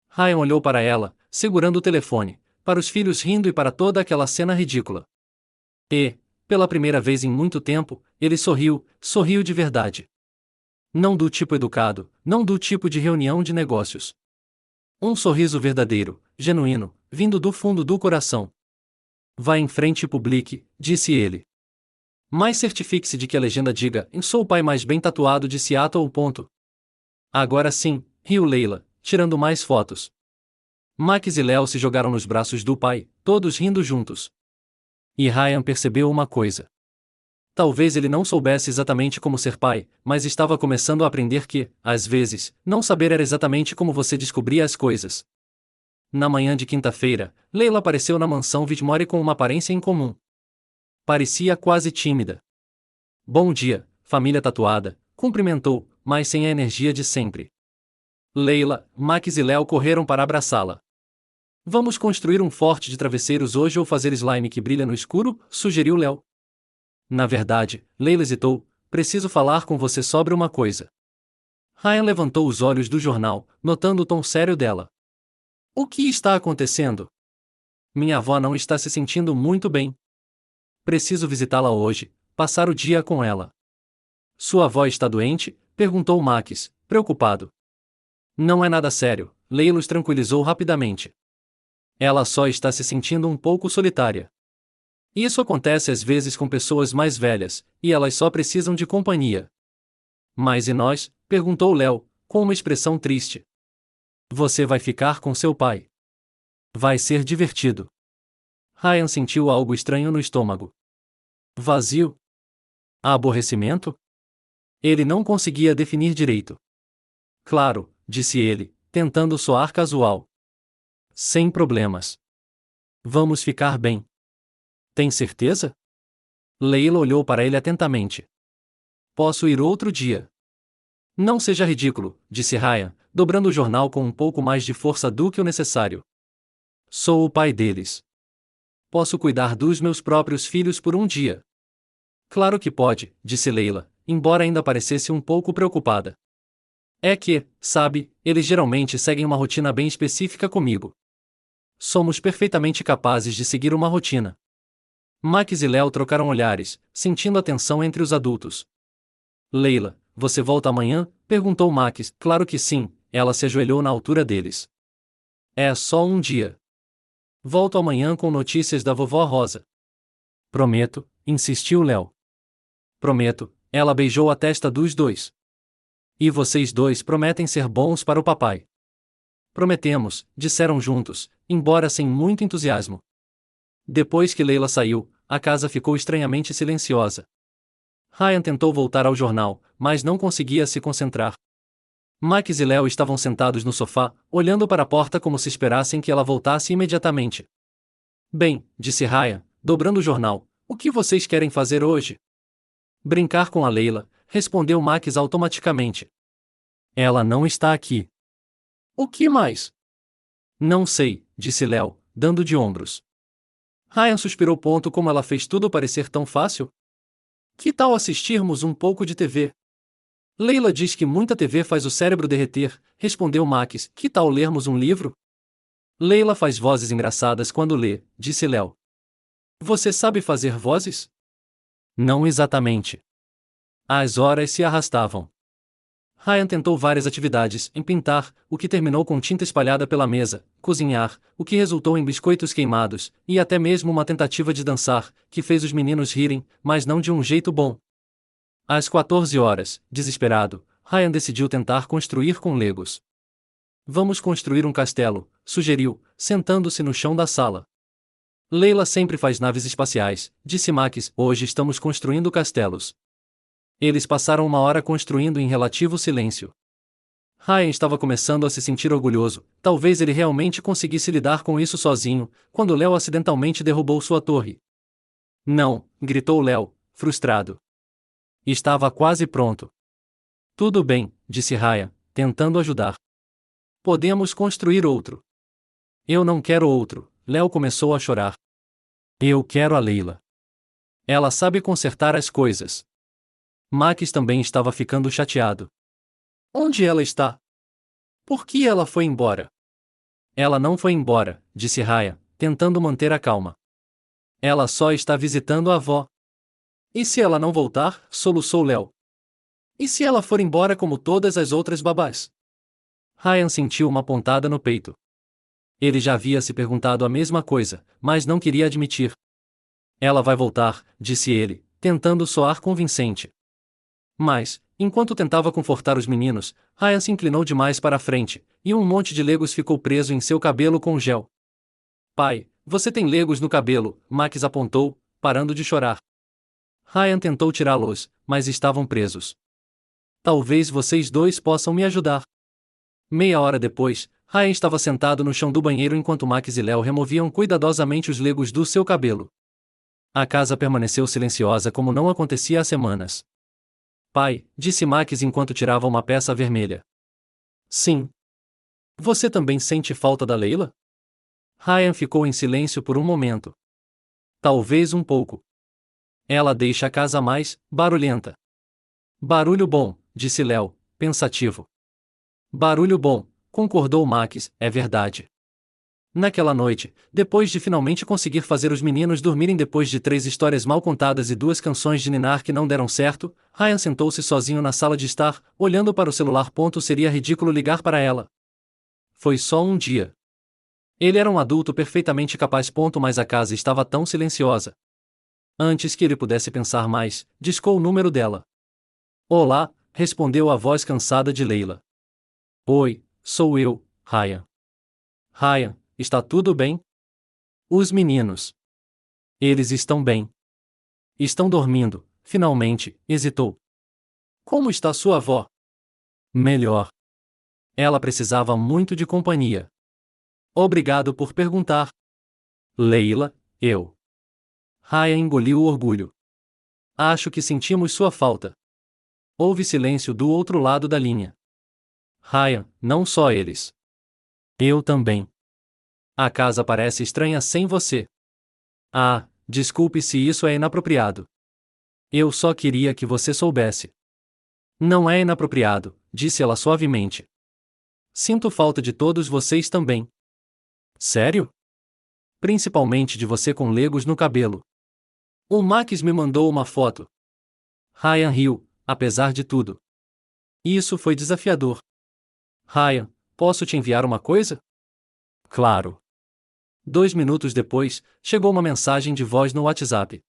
Ryan olhou para ela, segurando o telefone, para os filhos rindo e para toda aquela cena ridícula. E, pela primeira vez em muito tempo, ele sorriu de verdade. Não do tipo educado, não do tipo de reunião de negócios. Um sorriso verdadeiro, genuíno, vindo do fundo do coração. Vá em frente e publique, disse ele. Mas certifique-se de que a legenda diga: sou o pai mais bem tatuado de Seattle. Ponto. Agora sim, riu Leila, tirando mais fotos. Max e Léo se jogaram nos braços do pai, todos rindo juntos. E Ryan percebeu uma coisa. Talvez ele não soubesse exatamente como ser pai, mas estava começando a aprender que, às vezes, não saber era exatamente como você descobria as coisas. Na manhã de quinta-feira, Leila apareceu na mansão Whitmore com uma aparência incomum. Parecia quase tímida. Bom dia, família tatuada, cumprimentou, mas sem a energia de sempre. Leila, Max e Léo correram para abraçá-la. Vamos construir um forte de travesseiros hoje ou fazer slime que brilha no escuro? Sugeriu Léo. Na verdade, Leila hesitou, preciso falar com você sobre uma coisa. Ryan levantou os olhos do jornal, notando o tom sério dela. O que está acontecendo? Minha avó não está se sentindo muito bem. Preciso visitá-la hoje, passar o dia com ela. Sua avó está doente? Perguntou Max, preocupado. Não é nada sério, Leila os tranquilizou rapidamente. Ela só está se sentindo um pouco solitária. Isso acontece às vezes com pessoas mais velhas, e elas só precisam de companhia. Mas e nós? Perguntou Léo, com uma expressão triste. Você vai ficar com seu pai. Vai ser divertido. Ryan sentiu algo estranho no estômago. Vazio? Aborrecimento? Ele não conseguia definir direito. Claro, disse ele, tentando soar casual. Sem problemas. Vamos ficar bem. Tem certeza? Leila olhou para ele atentamente. Posso ir outro dia. Não seja ridículo, disse Ryan, dobrando o jornal com um pouco mais de força do que o necessário. Sou o pai deles. Posso cuidar dos meus próprios filhos por um dia. Claro que pode, disse Leila, embora ainda parecesse um pouco preocupada. É que, sabe, eles geralmente seguem uma rotina bem específica comigo. Somos perfeitamente capazes de seguir uma rotina. Max e Léo trocaram olhares, sentindo a tensão entre os adultos. Leila, você volta amanhã? Perguntou Max. Claro que sim, ela se ajoelhou na altura deles. É só um dia. Volto amanhã com notícias da vovó Rosa. Prometo, insistiu Léo. Prometo, ela beijou a testa dos dois. E vocês dois prometem ser bons para o papai. Prometemos, disseram juntos, embora sem muito entusiasmo. Depois que Leila saiu, a casa ficou estranhamente silenciosa. Ryan tentou voltar ao jornal, mas não conseguia se concentrar. Max e Léo estavam sentados no sofá, olhando para a porta como se esperassem que ela voltasse imediatamente. Bem, disse Ryan, dobrando o jornal, o que vocês querem fazer hoje? Brincar com a Leila, respondeu Max automaticamente. Ela não está aqui. O que mais? Não sei, disse Léo, dando de ombros. Ryan suspirou. Como ela fez tudo parecer tão fácil? Que tal assistirmos um pouco de TV? Leila diz que muita TV faz o cérebro derreter, respondeu Max. Que tal lermos um livro? Leila faz vozes engraçadas quando lê, disse Léo. Você sabe fazer vozes? Não exatamente. As horas se arrastavam. Ryan tentou várias atividades, em pintar, o que terminou com tinta espalhada pela mesa, cozinhar, o que resultou em biscoitos queimados, e até mesmo uma tentativa de dançar, que fez os meninos rirem, mas não de um jeito bom. Às 14 horas, desesperado, Ryan decidiu tentar construir com legos. Vamos construir um castelo, sugeriu, sentando-se no chão da sala. Leila sempre faz naves espaciais, disse Max. Hoje estamos construindo castelos. Eles passaram uma hora construindo em relativo silêncio. Ryan estava começando a se sentir orgulhoso, talvez ele realmente conseguisse lidar com isso sozinho, quando Léo acidentalmente derrubou sua torre. Não, gritou Léo, frustrado. Estava quase pronto. Tudo bem, disse Ryan, tentando ajudar. Podemos construir outro. Eu não quero outro, Léo começou a chorar. Eu quero a Leila. Ela sabe consertar as coisas. Max também estava ficando chateado. Onde ela está? Por que ela foi embora? Ela não foi embora, disse Ryan, tentando manter a calma. Ela só está visitando a avó. E se ela não voltar? Soluçou Léo. E se ela for embora como todas as outras babás? Ryan sentiu uma pontada no peito. Ele já havia se perguntado a mesma coisa, mas não queria admitir. Ela vai voltar, disse ele, tentando soar convincente. Mas, enquanto tentava confortar os meninos, Ryan se inclinou demais para a frente, e um monte de legos ficou preso em seu cabelo com gel. Pai, você tem legos no cabelo, Max apontou, parando de chorar. Ryan tentou tirá-los, mas estavam presos. Talvez vocês dois possam me ajudar. Meia hora depois, Ryan estava sentado no chão do banheiro enquanto Max e Léo removiam cuidadosamente os legos do seu cabelo. A casa permaneceu silenciosa como não acontecia há semanas. Pai, disse Max enquanto tirava uma peça vermelha. Sim. Você também sente falta da Leila? Ryan ficou em silêncio por um momento. Talvez um pouco. Ela deixa a casa mais barulhenta. Barulho bom, disse Léo, pensativo. Barulho bom, concordou Max, é verdade. Naquela noite, depois de finalmente conseguir fazer os meninos dormirem depois de 3 histórias mal contadas e 2 canções de ninar que não deram certo, Ryan sentou-se sozinho na sala de estar, olhando para o celular. Seria ridículo ligar para ela. Foi só um dia. Ele era um adulto perfeitamente capaz. Mas a casa estava tão silenciosa. Antes que ele pudesse pensar mais, discou o número dela. Olá, respondeu a voz cansada de Leila. Oi, sou eu, Ryan. Ryan, está tudo bem? Os meninos. Eles estão bem. Estão dormindo, finalmente, hesitou. Como está sua avó? Melhor. Ela precisava muito de companhia. Obrigado por perguntar. Leila, eu. Ryan engoliu o orgulho. Acho que sentimos sua falta. Houve silêncio do outro lado da linha. Ryan, não só eles. Eu também. A casa parece estranha sem você. Ah, desculpe se isso é inapropriado. Eu só queria que você soubesse. Não é inapropriado, disse ela suavemente. Sinto falta de todos vocês também. Sério? Principalmente de você com legos no cabelo. O Max me mandou uma foto. Ryan riu, apesar de tudo. Isso foi desafiador. Ryan, posso te enviar uma coisa? Claro. 2 minutos depois, chegou uma mensagem de voz no WhatsApp.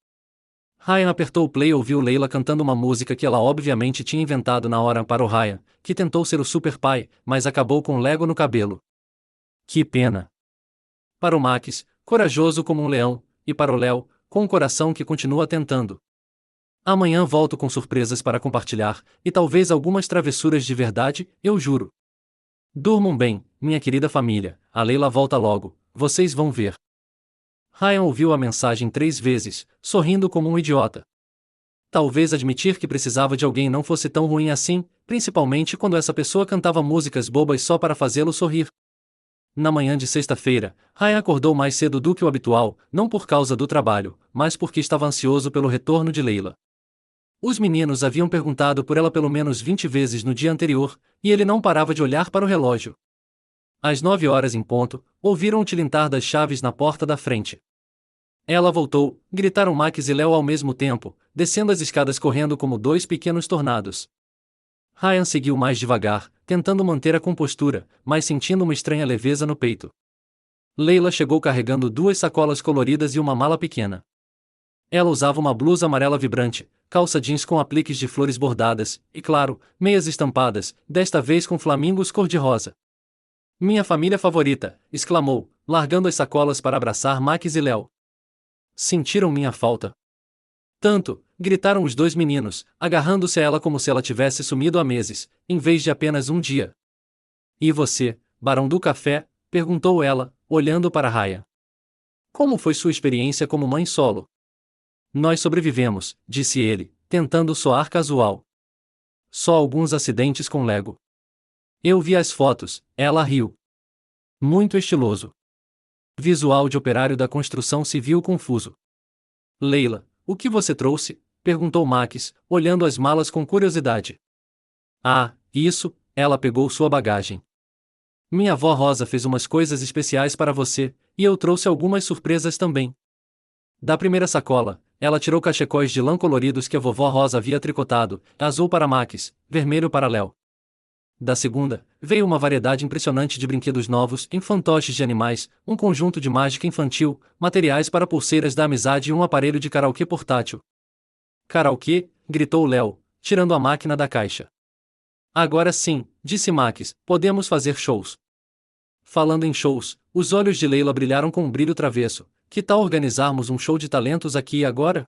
Ryan apertou o play e ouviu Leila cantando uma música que ela obviamente tinha inventado na hora para o Ryan, que tentou ser o super pai, mas acabou com Lego no cabelo. Que pena! Para o Max, corajoso como um leão, e para o Léo, com um coração que continua tentando. Amanhã volto com surpresas para compartilhar, e talvez algumas travessuras de verdade, eu juro. Durmam bem, minha querida família, a Leila volta logo, vocês vão ver. Ryan ouviu a mensagem 3 vezes, sorrindo como um idiota. Talvez admitir que precisava de alguém não fosse tão ruim assim, principalmente quando essa pessoa cantava músicas bobas só para fazê-lo sorrir. Na manhã de sexta-feira, Ryan acordou mais cedo do que o habitual, não por causa do trabalho, mas porque estava ansioso pelo retorno de Leila. Os meninos haviam perguntado por ela pelo menos 20 vezes no dia anterior, e ele não parava de olhar para o relógio. Às 9 horas em ponto, ouviram o tilintar das chaves na porta da frente. Ela voltou, gritaram Max e Léo ao mesmo tempo, descendo as escadas correndo como 2 pequenos tornados. Ryan seguiu mais devagar, tentando manter a compostura, mas sentindo uma estranha leveza no peito. Leila chegou carregando 2 sacolas coloridas e uma mala pequena. Ela usava uma blusa amarela vibrante, calça jeans com apliques de flores bordadas, e claro, meias estampadas, desta vez com flamingos cor-de-rosa. Minha família favorita, exclamou, largando as sacolas para abraçar Max e Léo. Sentiram minha falta? Tanto, gritaram os 2 meninos, agarrando-se a ela como se ela tivesse sumido há meses, em vez de apenas um dia. E você, Barão do Café? Perguntou ela, olhando para Ryan. Como foi sua experiência como mãe solo? Nós sobrevivemos, disse ele, tentando soar casual. Só alguns acidentes com Lego. Eu vi as fotos, ela riu. Muito estiloso. Visual de operário da construção civil confuso. Leila, o que você trouxe? Perguntou Max, olhando as malas com curiosidade. Ah, isso, ela pegou sua bagagem. Minha avó Rosa fez umas coisas especiais para você, e eu trouxe algumas surpresas também. Da primeira sacola, ela tirou cachecóis de lã coloridos que a vovó Rosa havia tricotado, azul para Max, vermelho para Léo. Da segunda, veio uma variedade impressionante de brinquedos novos, fantoches de animais, um conjunto de mágica infantil, materiais para pulseiras da amizade e um aparelho de karaokê portátil. Karaokê? Gritou Léo, tirando a máquina da caixa. Agora sim, disse Max, podemos fazer shows. Falando em shows, os olhos de Leila brilharam com um brilho travesso. Que tal organizarmos um show de talentos aqui e agora?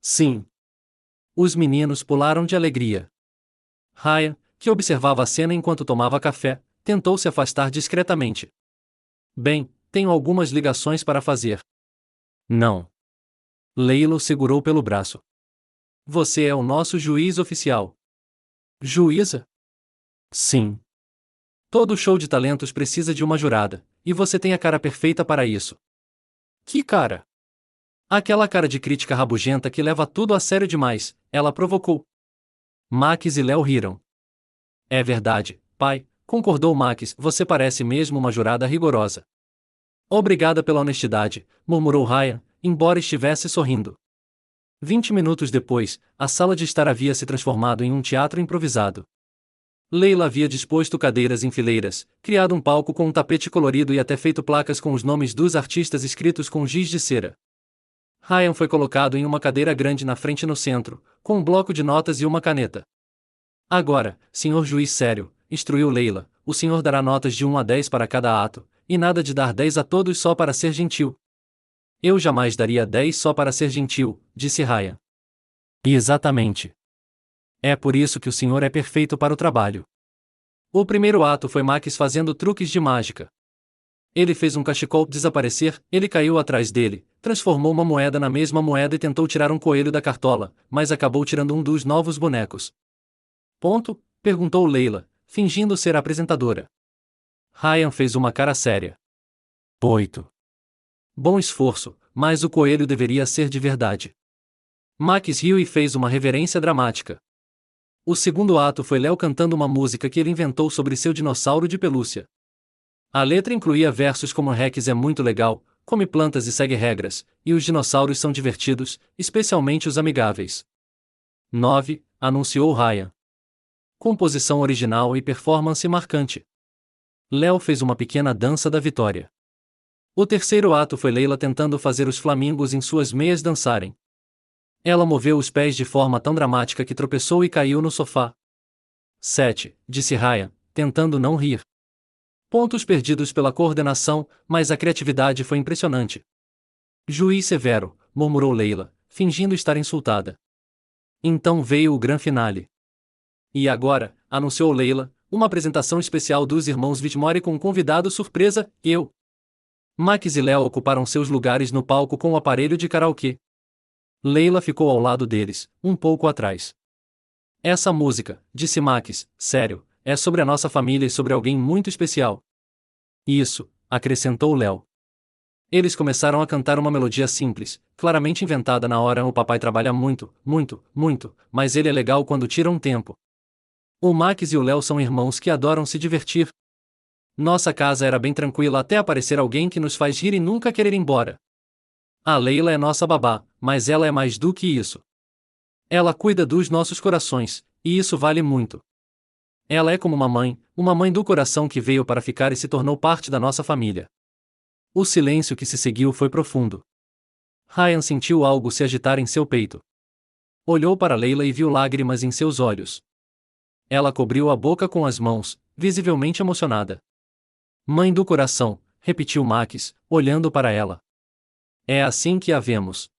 Sim. Os meninos pularam de alegria. Ryan, que observava a cena enquanto tomava café, tentou se afastar discretamente. Bem, tenho algumas ligações para fazer. Não. Leila o segurou pelo braço. Você é o nosso juiz oficial. Juíza? Sim. Todo show de talentos precisa de uma jurada, e você tem a cara perfeita para isso. Que cara? Aquela cara de crítica rabugenta que leva tudo a sério demais, ela provocou. Max e Léo riram. É verdade, pai, concordou Max, você parece mesmo uma jurada rigorosa. Obrigada pela honestidade, murmurou Ryan, embora estivesse sorrindo. 20 minutos depois, a sala de estar havia se transformado em um teatro improvisado. Leila havia disposto cadeiras em fileiras, criado um palco com um tapete colorido e até feito placas com os nomes dos artistas escritos com giz de cera. Ryan foi colocado em uma cadeira grande na frente no centro, com um bloco de notas e uma caneta. Agora, senhor juiz sério, instruiu Leila, o senhor dará notas de 1 a 10 para cada ato, e nada de dar 10 a todos só para ser gentil. Eu jamais daria 10 só para ser gentil, disse Ryan. E exatamente. É por isso que o senhor é perfeito para o trabalho. O primeiro ato foi Max fazendo truques de mágica. Ele fez um cachecol desaparecer, ele caiu atrás dele, transformou uma moeda na mesma moeda e tentou tirar um coelho da cartola, mas acabou tirando um dos novos bonecos. Ponto? Perguntou Leila, fingindo ser a apresentadora. Ryan fez uma cara séria. 8. Bom esforço, mas o coelho deveria ser de verdade. Max riu e fez uma reverência dramática. O segundo ato foi Léo cantando uma música que ele inventou sobre seu dinossauro de pelúcia. A letra incluía versos como Rex é muito legal, come plantas e segue regras, e os dinossauros são divertidos, especialmente os amigáveis. 9. Anunciou Ryan. Composição original e performance marcante. Léo fez uma pequena dança da vitória. O terceiro ato foi Leila tentando fazer os flamingos em suas meias dançarem. Ela moveu os pés de forma tão dramática que tropeçou e caiu no sofá. 7, disse Ryan, tentando não rir. Pontos perdidos pela coordenação, mas a criatividade foi impressionante. Juiz severo, murmurou Leila, fingindo estar insultada. Então veio o grande finale. E agora, anunciou Leila, uma apresentação especial dos irmãos Whitmore com um convidado surpresa, eu. Max e Léo ocuparam seus lugares no palco com o aparelho de karaokê. Leila ficou ao lado deles, um pouco atrás. Essa música, disse Max, sério, é sobre a nossa família e sobre alguém muito especial. Isso, acrescentou Léo. Eles começaram a cantar uma melodia simples, claramente inventada na hora. O papai trabalha muito, muito, muito, mas ele é legal quando tira um tempo. O Max e o Léo são irmãos que adoram se divertir. Nossa casa era bem tranquila até aparecer alguém que nos faz rir e nunca querer ir embora. A Leila é nossa babá, mas ela é mais do que isso. Ela cuida dos nossos corações, e isso vale muito. Ela é como uma mãe do coração que veio para ficar e se tornou parte da nossa família. O silêncio que se seguiu foi profundo. Ryan sentiu algo se agitar em seu peito. Olhou para Leila e viu lágrimas em seus olhos. Ela cobriu a boca com as mãos, visivelmente emocionada. Mãe do coração, repetiu Max, olhando para ela. É assim que a vemos.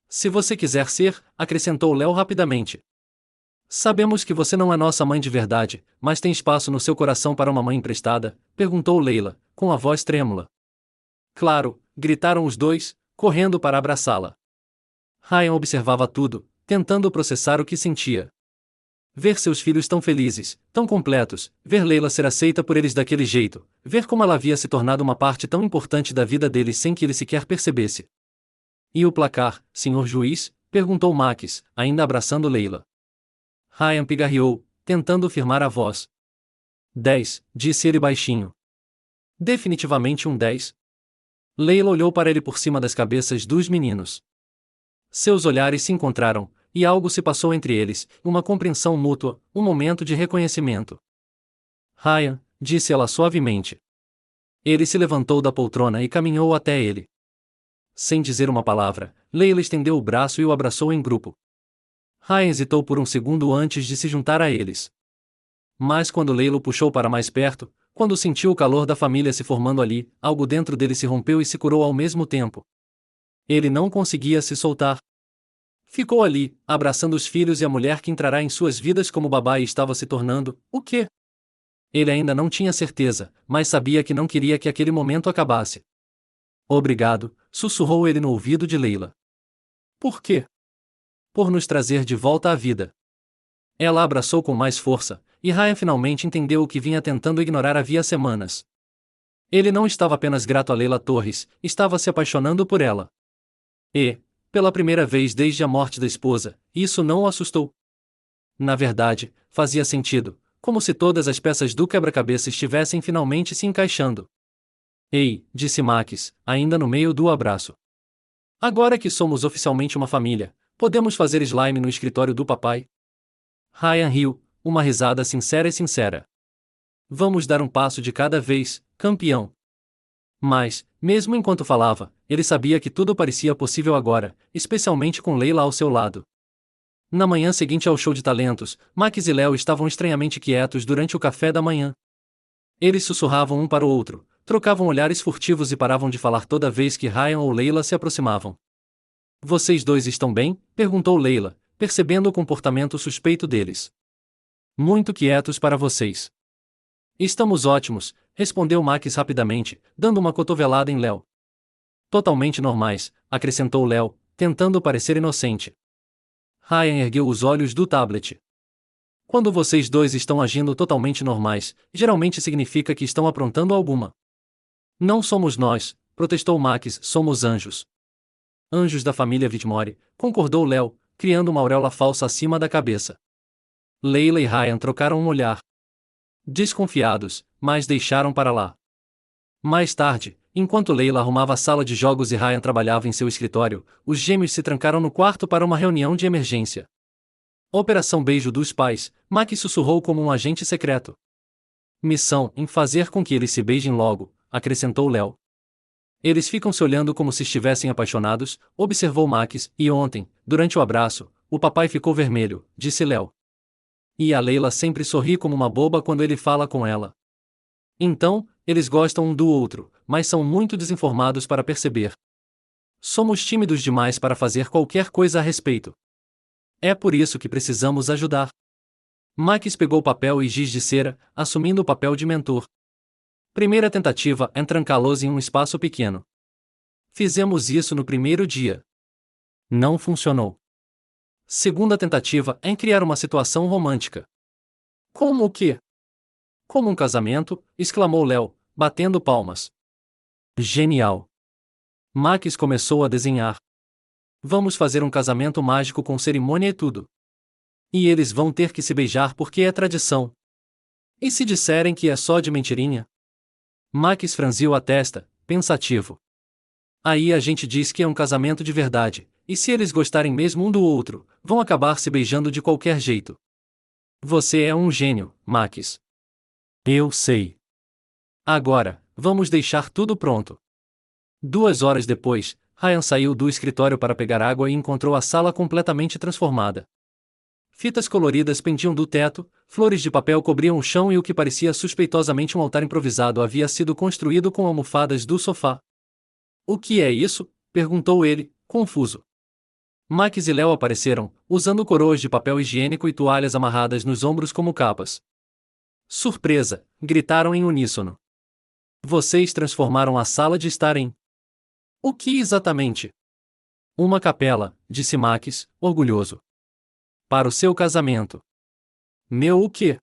Se você quiser ser, acrescentou Léo rapidamente. Sabemos que você não é nossa mãe de verdade, mas tem espaço no seu coração para uma mãe emprestada? Perguntou Leila, com a voz trêmula. Claro, gritaram os dois, correndo para abraçá-la. Ryan observava tudo, tentando processar o que sentia. Ver seus filhos tão felizes, tão completos, ver Leila ser aceita por eles daquele jeito, ver como ela havia se tornado uma parte tão importante da vida deles sem que ele sequer percebesse. E o placar, senhor juiz? Perguntou Max, ainda abraçando Leila. Ryan pigarreou, tentando firmar a voz. 10, disse ele baixinho. Definitivamente um 10. Leila olhou para ele por cima das cabeças dos meninos. Seus olhares se encontraram, e algo se passou entre eles, uma compreensão mútua, um momento de reconhecimento. Ryan, disse ela suavemente. Ele se levantou da poltrona e caminhou até ele. Sem dizer uma palavra, Leila estendeu o braço e o abraçou em grupo. Ryan hesitou por um segundo antes de se juntar a eles. Mas quando Leila o puxou para mais perto, quando sentiu o calor da família se formando ali, algo dentro dele se rompeu e se curou ao mesmo tempo. Ele não conseguia se soltar. Ficou ali, abraçando os filhos e a mulher que entrará em suas vidas como babá e estava se tornando, o quê? Ele ainda não tinha certeza, mas sabia que não queria que aquele momento acabasse. Obrigado, sussurrou ele no ouvido de Leila. Por quê? Por nos trazer de volta à vida. Ela abraçou com mais força, e Ryan finalmente entendeu o que vinha tentando ignorar havia semanas. Ele não estava apenas grato a Leila Torres, estava se apaixonando por ela. E, pela primeira vez desde a morte da esposa, isso não o assustou. Na verdade, fazia sentido, como se todas as peças do quebra-cabeça estivessem finalmente se encaixando. Ei, disse Max, ainda no meio do abraço. Agora que somos oficialmente uma família, podemos fazer slime no escritório do papai? Ryan riu, uma risada sincera e sincera. Vamos dar um passo de cada vez, campeão. Mas, mesmo enquanto falava, ele sabia que tudo parecia possível agora, especialmente com Leila ao seu lado. Na manhã seguinte ao show de talentos, Max e Léo estavam estranhamente quietos durante o café da manhã. Eles sussurravam um para o outro, trocavam olhares furtivos e paravam de falar toda vez que Ryan ou Leila se aproximavam. Vocês dois estão bem? Perguntou Leila, percebendo o comportamento suspeito deles. Muito quietos para vocês. Estamos ótimos, respondeu Max rapidamente, dando uma cotovelada em Léo. Totalmente normais, acrescentou Léo, tentando parecer inocente. Ryan ergueu os olhos do tablet. Quando vocês dois estão agindo totalmente normais, geralmente significa que estão aprontando alguma. Não somos nós, protestou Max, somos anjos. Anjos da família Whitmore, concordou Léo, criando uma auréola falsa acima da cabeça. Leila e Ryan trocaram um olhar. Desconfiados, mas deixaram para lá. Mais tarde, enquanto Leila arrumava a sala de jogos e Ryan trabalhava em seu escritório, os gêmeos se trancaram no quarto para uma reunião de emergência. Operação Beijo dos Pais, Max sussurrou como um agente secreto. Missão, em fazer com que eles se beijem logo, acrescentou Léo. Eles ficam se olhando como se estivessem apaixonados, observou Max, e ontem, durante o abraço, o papai ficou vermelho, disse Léo. E a Leila sempre sorri como uma boba quando ele fala com ela. Então, eles gostam um do outro, mas são muito desinformados para perceber. Somos tímidos demais para fazer qualquer coisa a respeito. É por isso que precisamos ajudar. Max pegou papel e giz de cera, assumindo o papel de mentor. Primeira tentativa é trancá-los em um espaço pequeno. Fizemos isso no primeiro dia. Não funcionou. Segunda tentativa é criar uma situação romântica. Como o quê? Como um casamento, exclamou Léo, batendo palmas. Genial! Max começou a desenhar. Vamos fazer um casamento mágico com cerimônia e tudo. E eles vão ter que se beijar porque é tradição. E se disserem que é só de mentirinha? Max franziu a testa, pensativo. Aí a gente diz que é um casamento de verdade, e se eles gostarem mesmo um do outro, vão acabar se beijando de qualquer jeito. Você é um gênio, Max. Eu sei. Agora, vamos deixar tudo pronto. 2 horas depois, Ryan saiu do escritório para pegar água e encontrou a sala completamente transformada. Fitas coloridas pendiam do teto, flores de papel cobriam o chão e o que parecia suspeitosamente um altar improvisado havia sido construído com almofadas do sofá. O que é isso? Perguntou ele, confuso. Max e Léo apareceram, usando coroas de papel higiênico e toalhas amarradas nos ombros como capas. Surpresa! Gritaram em uníssono. Vocês transformaram a sala de estar em... O que exatamente? Uma capela, disse Max, orgulhoso. Para o seu casamento. Meu o quê?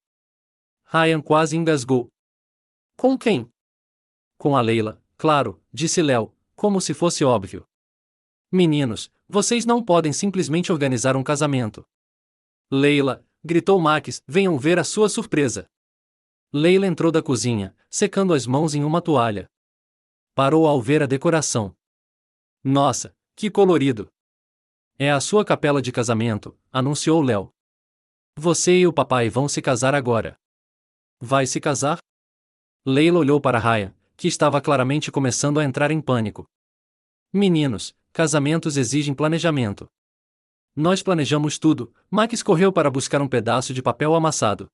Ryan quase engasgou. Com quem? Com a Leila, claro, disse Léo, como se fosse óbvio. Meninos, vocês não podem simplesmente organizar um casamento. Leila, gritou Max, venham ver a sua surpresa. Leila entrou da cozinha, secando as mãos em uma toalha. Parou ao ver a decoração. Nossa, que colorido! É a sua capela de casamento, anunciou Léo. Você e o papai vão se casar agora. Vai se casar? Leila olhou para Ryan, que estava claramente começando a entrar em pânico. Meninos, casamentos exigem planejamento. Nós planejamos tudo. Max correu para buscar um pedaço de papel amassado.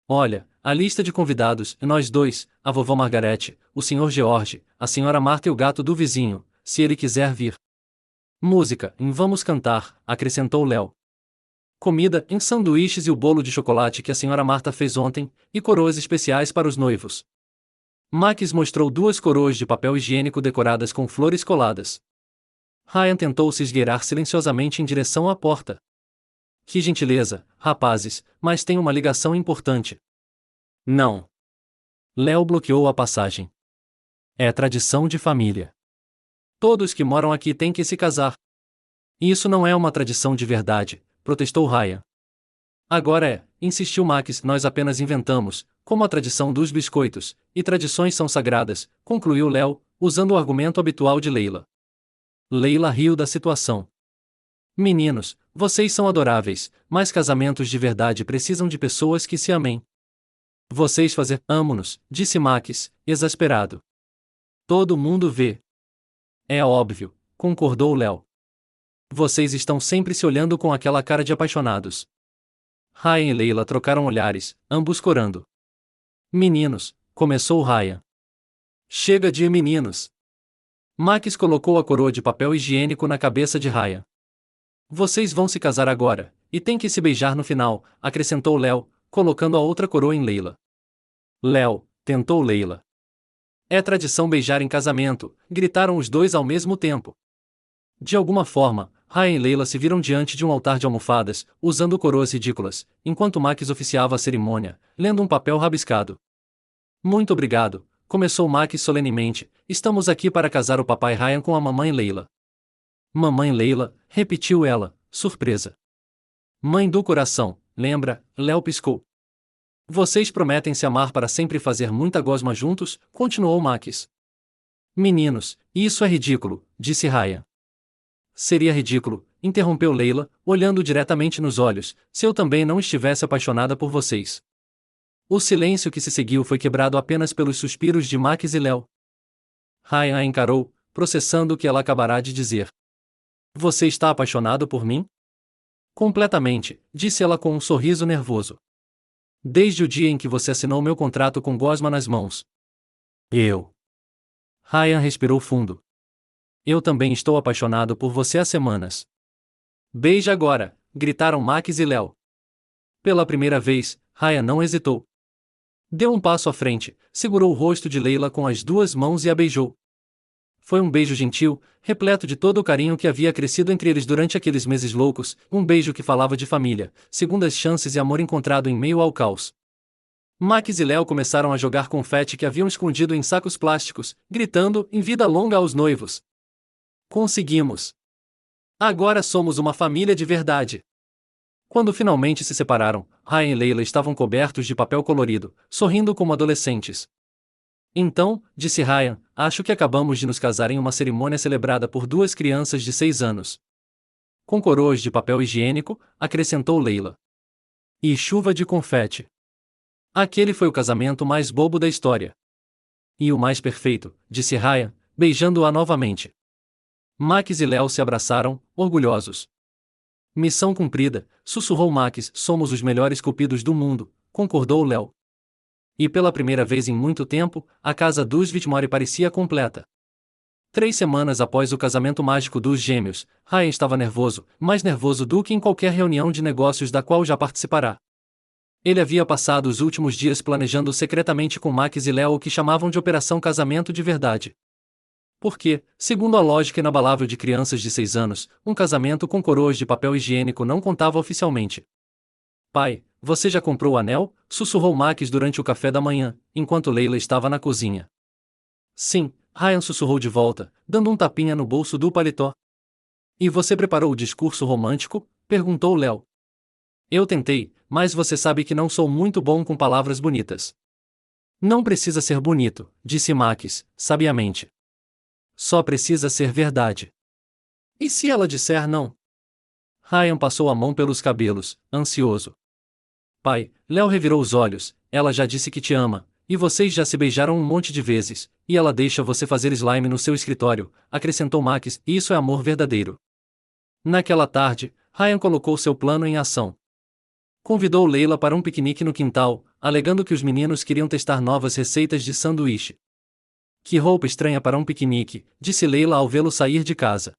Olha, a lista de convidados, nós dois, a vovó Margarete, o Sr. George, a Sra. Marta e o gato do vizinho, se ele quiser vir. Música, em vamos cantar, acrescentou Léo. Comida, em sanduíches e o bolo de chocolate que a Sra. Marta fez ontem, e coroas especiais para os noivos. Max mostrou 2 coroas de papel higiênico decoradas com flores coladas. Ryan tentou se esgueirar silenciosamente em direção à porta. Que gentileza, rapazes, mas tem uma ligação importante. Não. Léo bloqueou a passagem. É tradição de família. Todos que moram aqui têm que se casar. Isso não é uma tradição de verdade, protestou Ryan. Agora é, insistiu Max, nós apenas inventamos, como a tradição dos biscoitos, e tradições são sagradas, concluiu Léo, usando o argumento habitual de Leila. Leila riu da situação. Meninos, vocês são adoráveis, mas casamentos de verdade precisam de pessoas que se amem. Vocês fazer, amo-nos, disse Max, exasperado. Todo mundo vê. É óbvio, concordou Léo. Vocês estão sempre se olhando com aquela cara de apaixonados. Ryan e Leila trocaram olhares, ambos corando. Meninos, começou Ryan. Chega de meninos. Max colocou a coroa de papel higiênico na cabeça de Ryan. Vocês vão se casar agora, e tem que se beijar no final, acrescentou Léo, colocando a outra coroa em Leila. Léo, tentou Leila. É tradição beijar em casamento, gritaram os dois ao mesmo tempo. De alguma forma, Ryan e Leila se viram diante de um altar de almofadas, usando coroas ridículas, enquanto Max oficiava a cerimônia, lendo um papel rabiscado. Muito obrigado, começou Max solenemente, estamos aqui para casar o papai Ryan com a mamãe Leila. Mamãe Leila, repetiu ela, surpresa. Mãe do coração, lembra, Léo piscou. Vocês prometem se amar para sempre e fazer muita gosma juntos, continuou Max. Meninos, isso é ridículo, disse Ryan. Seria ridículo, interrompeu Leila, olhando diretamente nos olhos, se eu também não estivesse apaixonada por vocês. O silêncio que se seguiu foi quebrado apenas pelos suspiros de Max e Léo. Ryan a encarou, processando o que ela acabará de dizer. Você está apaixonado por mim? Completamente, disse ela com um sorriso nervoso. Desde o dia em que você assinou meu contrato com gosma nas mãos. Eu. Ryan respirou fundo. Eu também estou apaixonado por você há semanas. Beija agora, gritaram Max e Léo. Pela primeira vez, Ryan não hesitou. Deu um passo à frente, segurou o rosto de Leila com as duas mãos e a beijou. Foi um beijo gentil, repleto de todo o carinho que havia crescido entre eles durante aqueles meses loucos, um beijo que falava de família, segundas chances e amor encontrado em meio ao caos. Max e Léo começaram a jogar confete que haviam escondido em sacos plásticos, gritando em vida longa aos noivos. Conseguimos! Agora somos uma família de verdade! Quando finalmente se separaram, Ryan e Leila estavam cobertos de papel colorido, sorrindo como adolescentes. Então, disse Ryan, acho que acabamos de nos casar em uma cerimônia celebrada por duas crianças de 6 anos. Com coroas de papel higiênico, acrescentou Leila. E chuva de confete. Aquele foi o casamento mais bobo da história. E o mais perfeito, disse Ryan, beijando-a novamente. Max e Léo se abraçaram, orgulhosos. Missão cumprida, sussurrou Max, somos os melhores cupidos do mundo, concordou Léo. E pela primeira vez em muito tempo, a casa dos Whitmore parecia completa. 3 semanas após o casamento mágico dos gêmeos, Ryan estava nervoso, mais nervoso do que em qualquer reunião de negócios da qual já participará. Ele havia passado os últimos dias planejando secretamente com Max e Léo o que chamavam de Operação Casamento de Verdade. Porque, segundo a lógica inabalável de crianças de 6 anos, um casamento com coroas de papel higiênico não contava oficialmente. Pai, você já comprou o anel? Sussurrou Max durante o café da manhã, enquanto Leila estava na cozinha. Sim, Ryan sussurrou de volta, dando um tapinha no bolso do paletó. E você preparou o discurso romântico? Perguntou Léo. Eu tentei, mas você sabe que não sou muito bom com palavras bonitas. Não precisa ser bonito, disse Max, sabiamente. Só precisa ser verdade. E se ela disser não? Ryan passou a mão pelos cabelos, ansioso. Pai, Léo revirou os olhos, ela já disse que te ama, e vocês já se beijaram um monte de vezes, e ela deixa você fazer slime no seu escritório, acrescentou Max, e isso é amor verdadeiro. Naquela tarde, Ryan colocou seu plano em ação. Convidou Leila para um piquenique no quintal, alegando que os meninos queriam testar novas receitas de sanduíche. Que roupa estranha para um piquenique, disse Leila ao vê-lo sair de casa.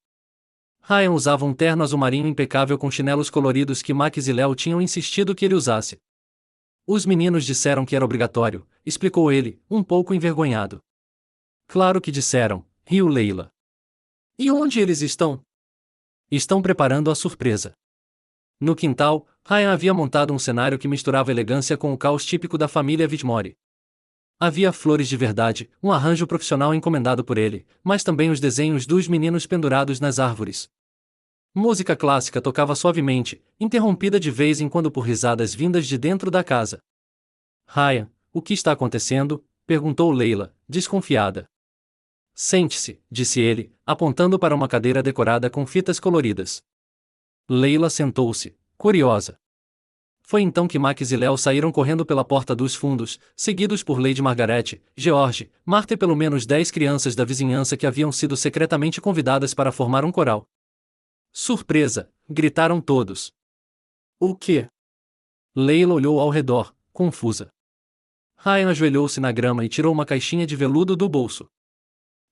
Ryan usava um terno azul marinho impecável com chinelos coloridos que Max e Léo tinham insistido que ele usasse. Os meninos disseram que era obrigatório, explicou ele, um pouco envergonhado. Claro que disseram, riu Leila. E onde eles estão? Estão preparando a surpresa. No quintal, Ryan havia montado um cenário que misturava elegância com o caos típico da família Whitmore. Havia flores de verdade, um arranjo profissional encomendado por ele, mas também os desenhos dos meninos pendurados nas árvores. Música clássica tocava suavemente, interrompida de vez em quando por risadas vindas de dentro da casa. Ryan, o que está acontecendo? Perguntou Leila, desconfiada. Sente-se, disse ele, apontando para uma cadeira decorada com fitas coloridas. Leila sentou-se, curiosa. Foi então que Max e Léo saíram correndo pela porta dos fundos, seguidos por Lady Margaret, George, Martha e pelo menos 10 crianças da vizinhança que haviam sido secretamente convidadas para formar um coral. Surpresa! Gritaram todos. O quê? Leila olhou ao redor, confusa. Ryan ajoelhou-se na grama e tirou uma caixinha de veludo do bolso.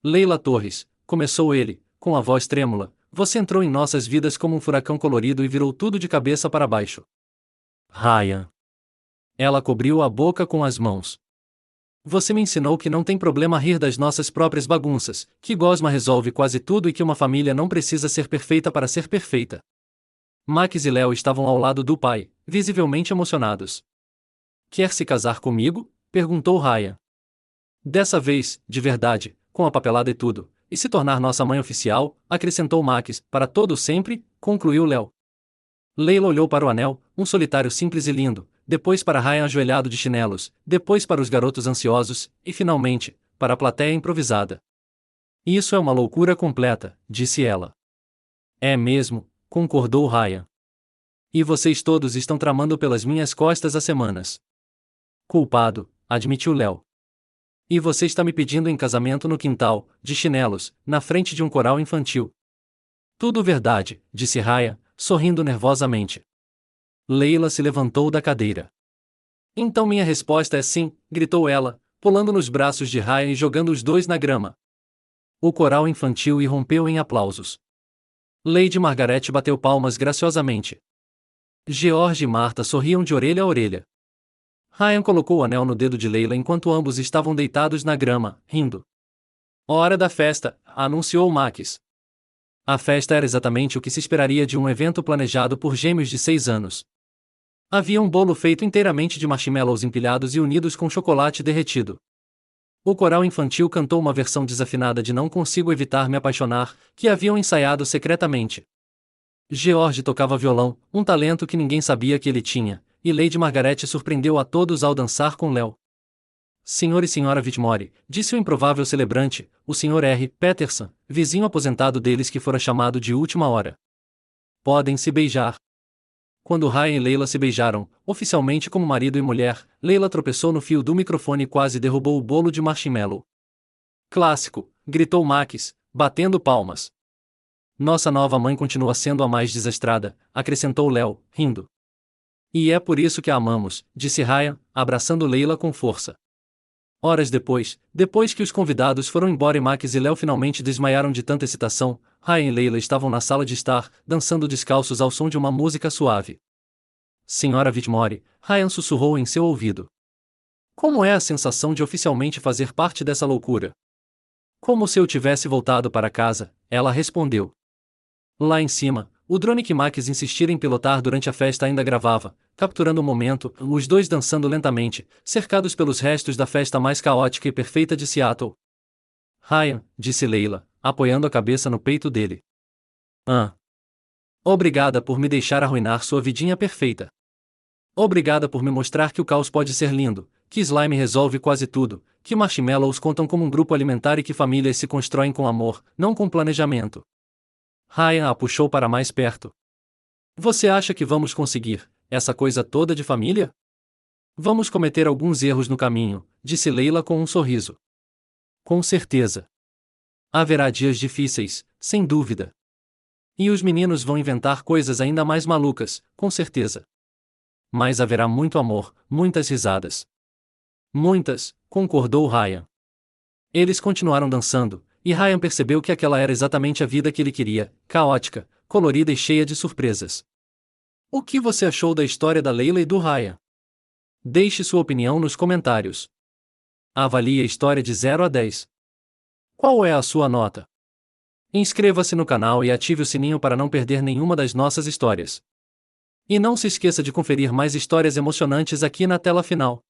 Leila Torres, começou ele, com a voz trêmula, você entrou em nossas vidas como um furacão colorido e virou tudo de cabeça para baixo. Ryan. Ela cobriu a boca com as mãos. Você me ensinou que não tem problema rir das nossas próprias bagunças, que gosma resolve quase tudo e que uma família não precisa ser perfeita para ser perfeita. Max e Léo estavam ao lado do pai, visivelmente emocionados. Quer se casar comigo? Perguntou Ryan. Dessa vez, de verdade, com a papelada e tudo, e se tornar nossa mãe oficial, acrescentou Max, para todo sempre, concluiu Léo. Leila olhou para o anel, um solitário simples e lindo, depois para Ryan ajoelhado de chinelos, depois para os garotos ansiosos, e finalmente, para a plateia improvisada. Isso é uma loucura completa, disse ela. É mesmo, concordou Ryan. E vocês todos estão tramando pelas minhas costas há semanas. Culpado, admitiu Léo. E você está me pedindo em casamento no quintal, de chinelos, na frente de um coral infantil. Tudo verdade, disse Ryan, sorrindo nervosamente. Leila se levantou da cadeira. Então minha resposta é sim, gritou ela, pulando nos braços de Ryan e jogando os dois na grama. O coral infantil irrompeu em aplausos. Lady Margaret bateu palmas graciosamente. George e Martha sorriam de orelha a orelha. Ryan colocou o anel no dedo de Leila enquanto ambos estavam deitados na grama, rindo. Hora da festa, anunciou Max. A festa era exatamente o que se esperaria de um evento planejado por gêmeos de 6 anos. Havia um bolo feito inteiramente de marshmallows empilhados e unidos com chocolate derretido. O coral infantil cantou uma versão desafinada de Não Consigo Evitar Me Apaixonar, que haviam ensaiado secretamente. George tocava violão, um talento que ninguém sabia que ele tinha, e Lady Margaret surpreendeu a todos ao dançar com Léo. Senhor e Senhora Whitmore, disse o improvável celebrante, o Sr. R. Peterson, vizinho aposentado deles que fora chamado de última hora. Podem se beijar. Quando Ryan e Leila se beijaram, oficialmente como marido e mulher, Leila tropeçou no fio do microfone e quase derrubou o bolo de marshmallow. Clássico, gritou Max, batendo palmas. Nossa nova mãe continua sendo a mais desastrada, acrescentou Léo, rindo. E é por isso que a amamos, disse Ryan, abraçando Leila com força. Horas depois que os convidados foram embora e Max e Léo finalmente desmaiaram de tanta excitação, Ryan e Leila estavam na sala de estar, dançando descalços ao som de uma música suave. Senhora Whitmore, Ryan sussurrou em seu ouvido. Como é a sensação de oficialmente fazer parte dessa loucura? Como se eu tivesse voltado para casa, ela respondeu. Lá em cima, o drone que Max insistira em pilotar durante a festa ainda gravava, capturando o momento, os dois dançando lentamente, cercados pelos restos da festa mais caótica e perfeita de Seattle. Ryan, disse Leila, apoiando a cabeça no peito dele. Obrigada por me deixar arruinar sua vidinha perfeita. Obrigada por me mostrar que o caos pode ser lindo, que slime resolve quase tudo, que marshmallows contam como um grupo alimentar e que famílias se constroem com amor, não com planejamento. Ryan a puxou para mais perto. Você acha que vamos conseguir essa coisa toda de família? Vamos cometer alguns erros no caminho, disse Leila com um sorriso. Com certeza. Haverá dias difíceis, sem dúvida. E os meninos vão inventar coisas ainda mais malucas, com certeza. Mas haverá muito amor, muitas risadas. Muitas, concordou Ryan. Eles continuaram dançando, e Ryan percebeu que aquela era exatamente a vida que ele queria, caótica, colorida e cheia de surpresas. O que você achou da história da Leila e do Ryan? Deixe sua opinião nos comentários. Avalie a história de 0 a 10. Qual é a sua nota? Inscreva-se no canal e ative o sininho para não perder nenhuma das nossas histórias. E não se esqueça de conferir mais histórias emocionantes aqui na tela final.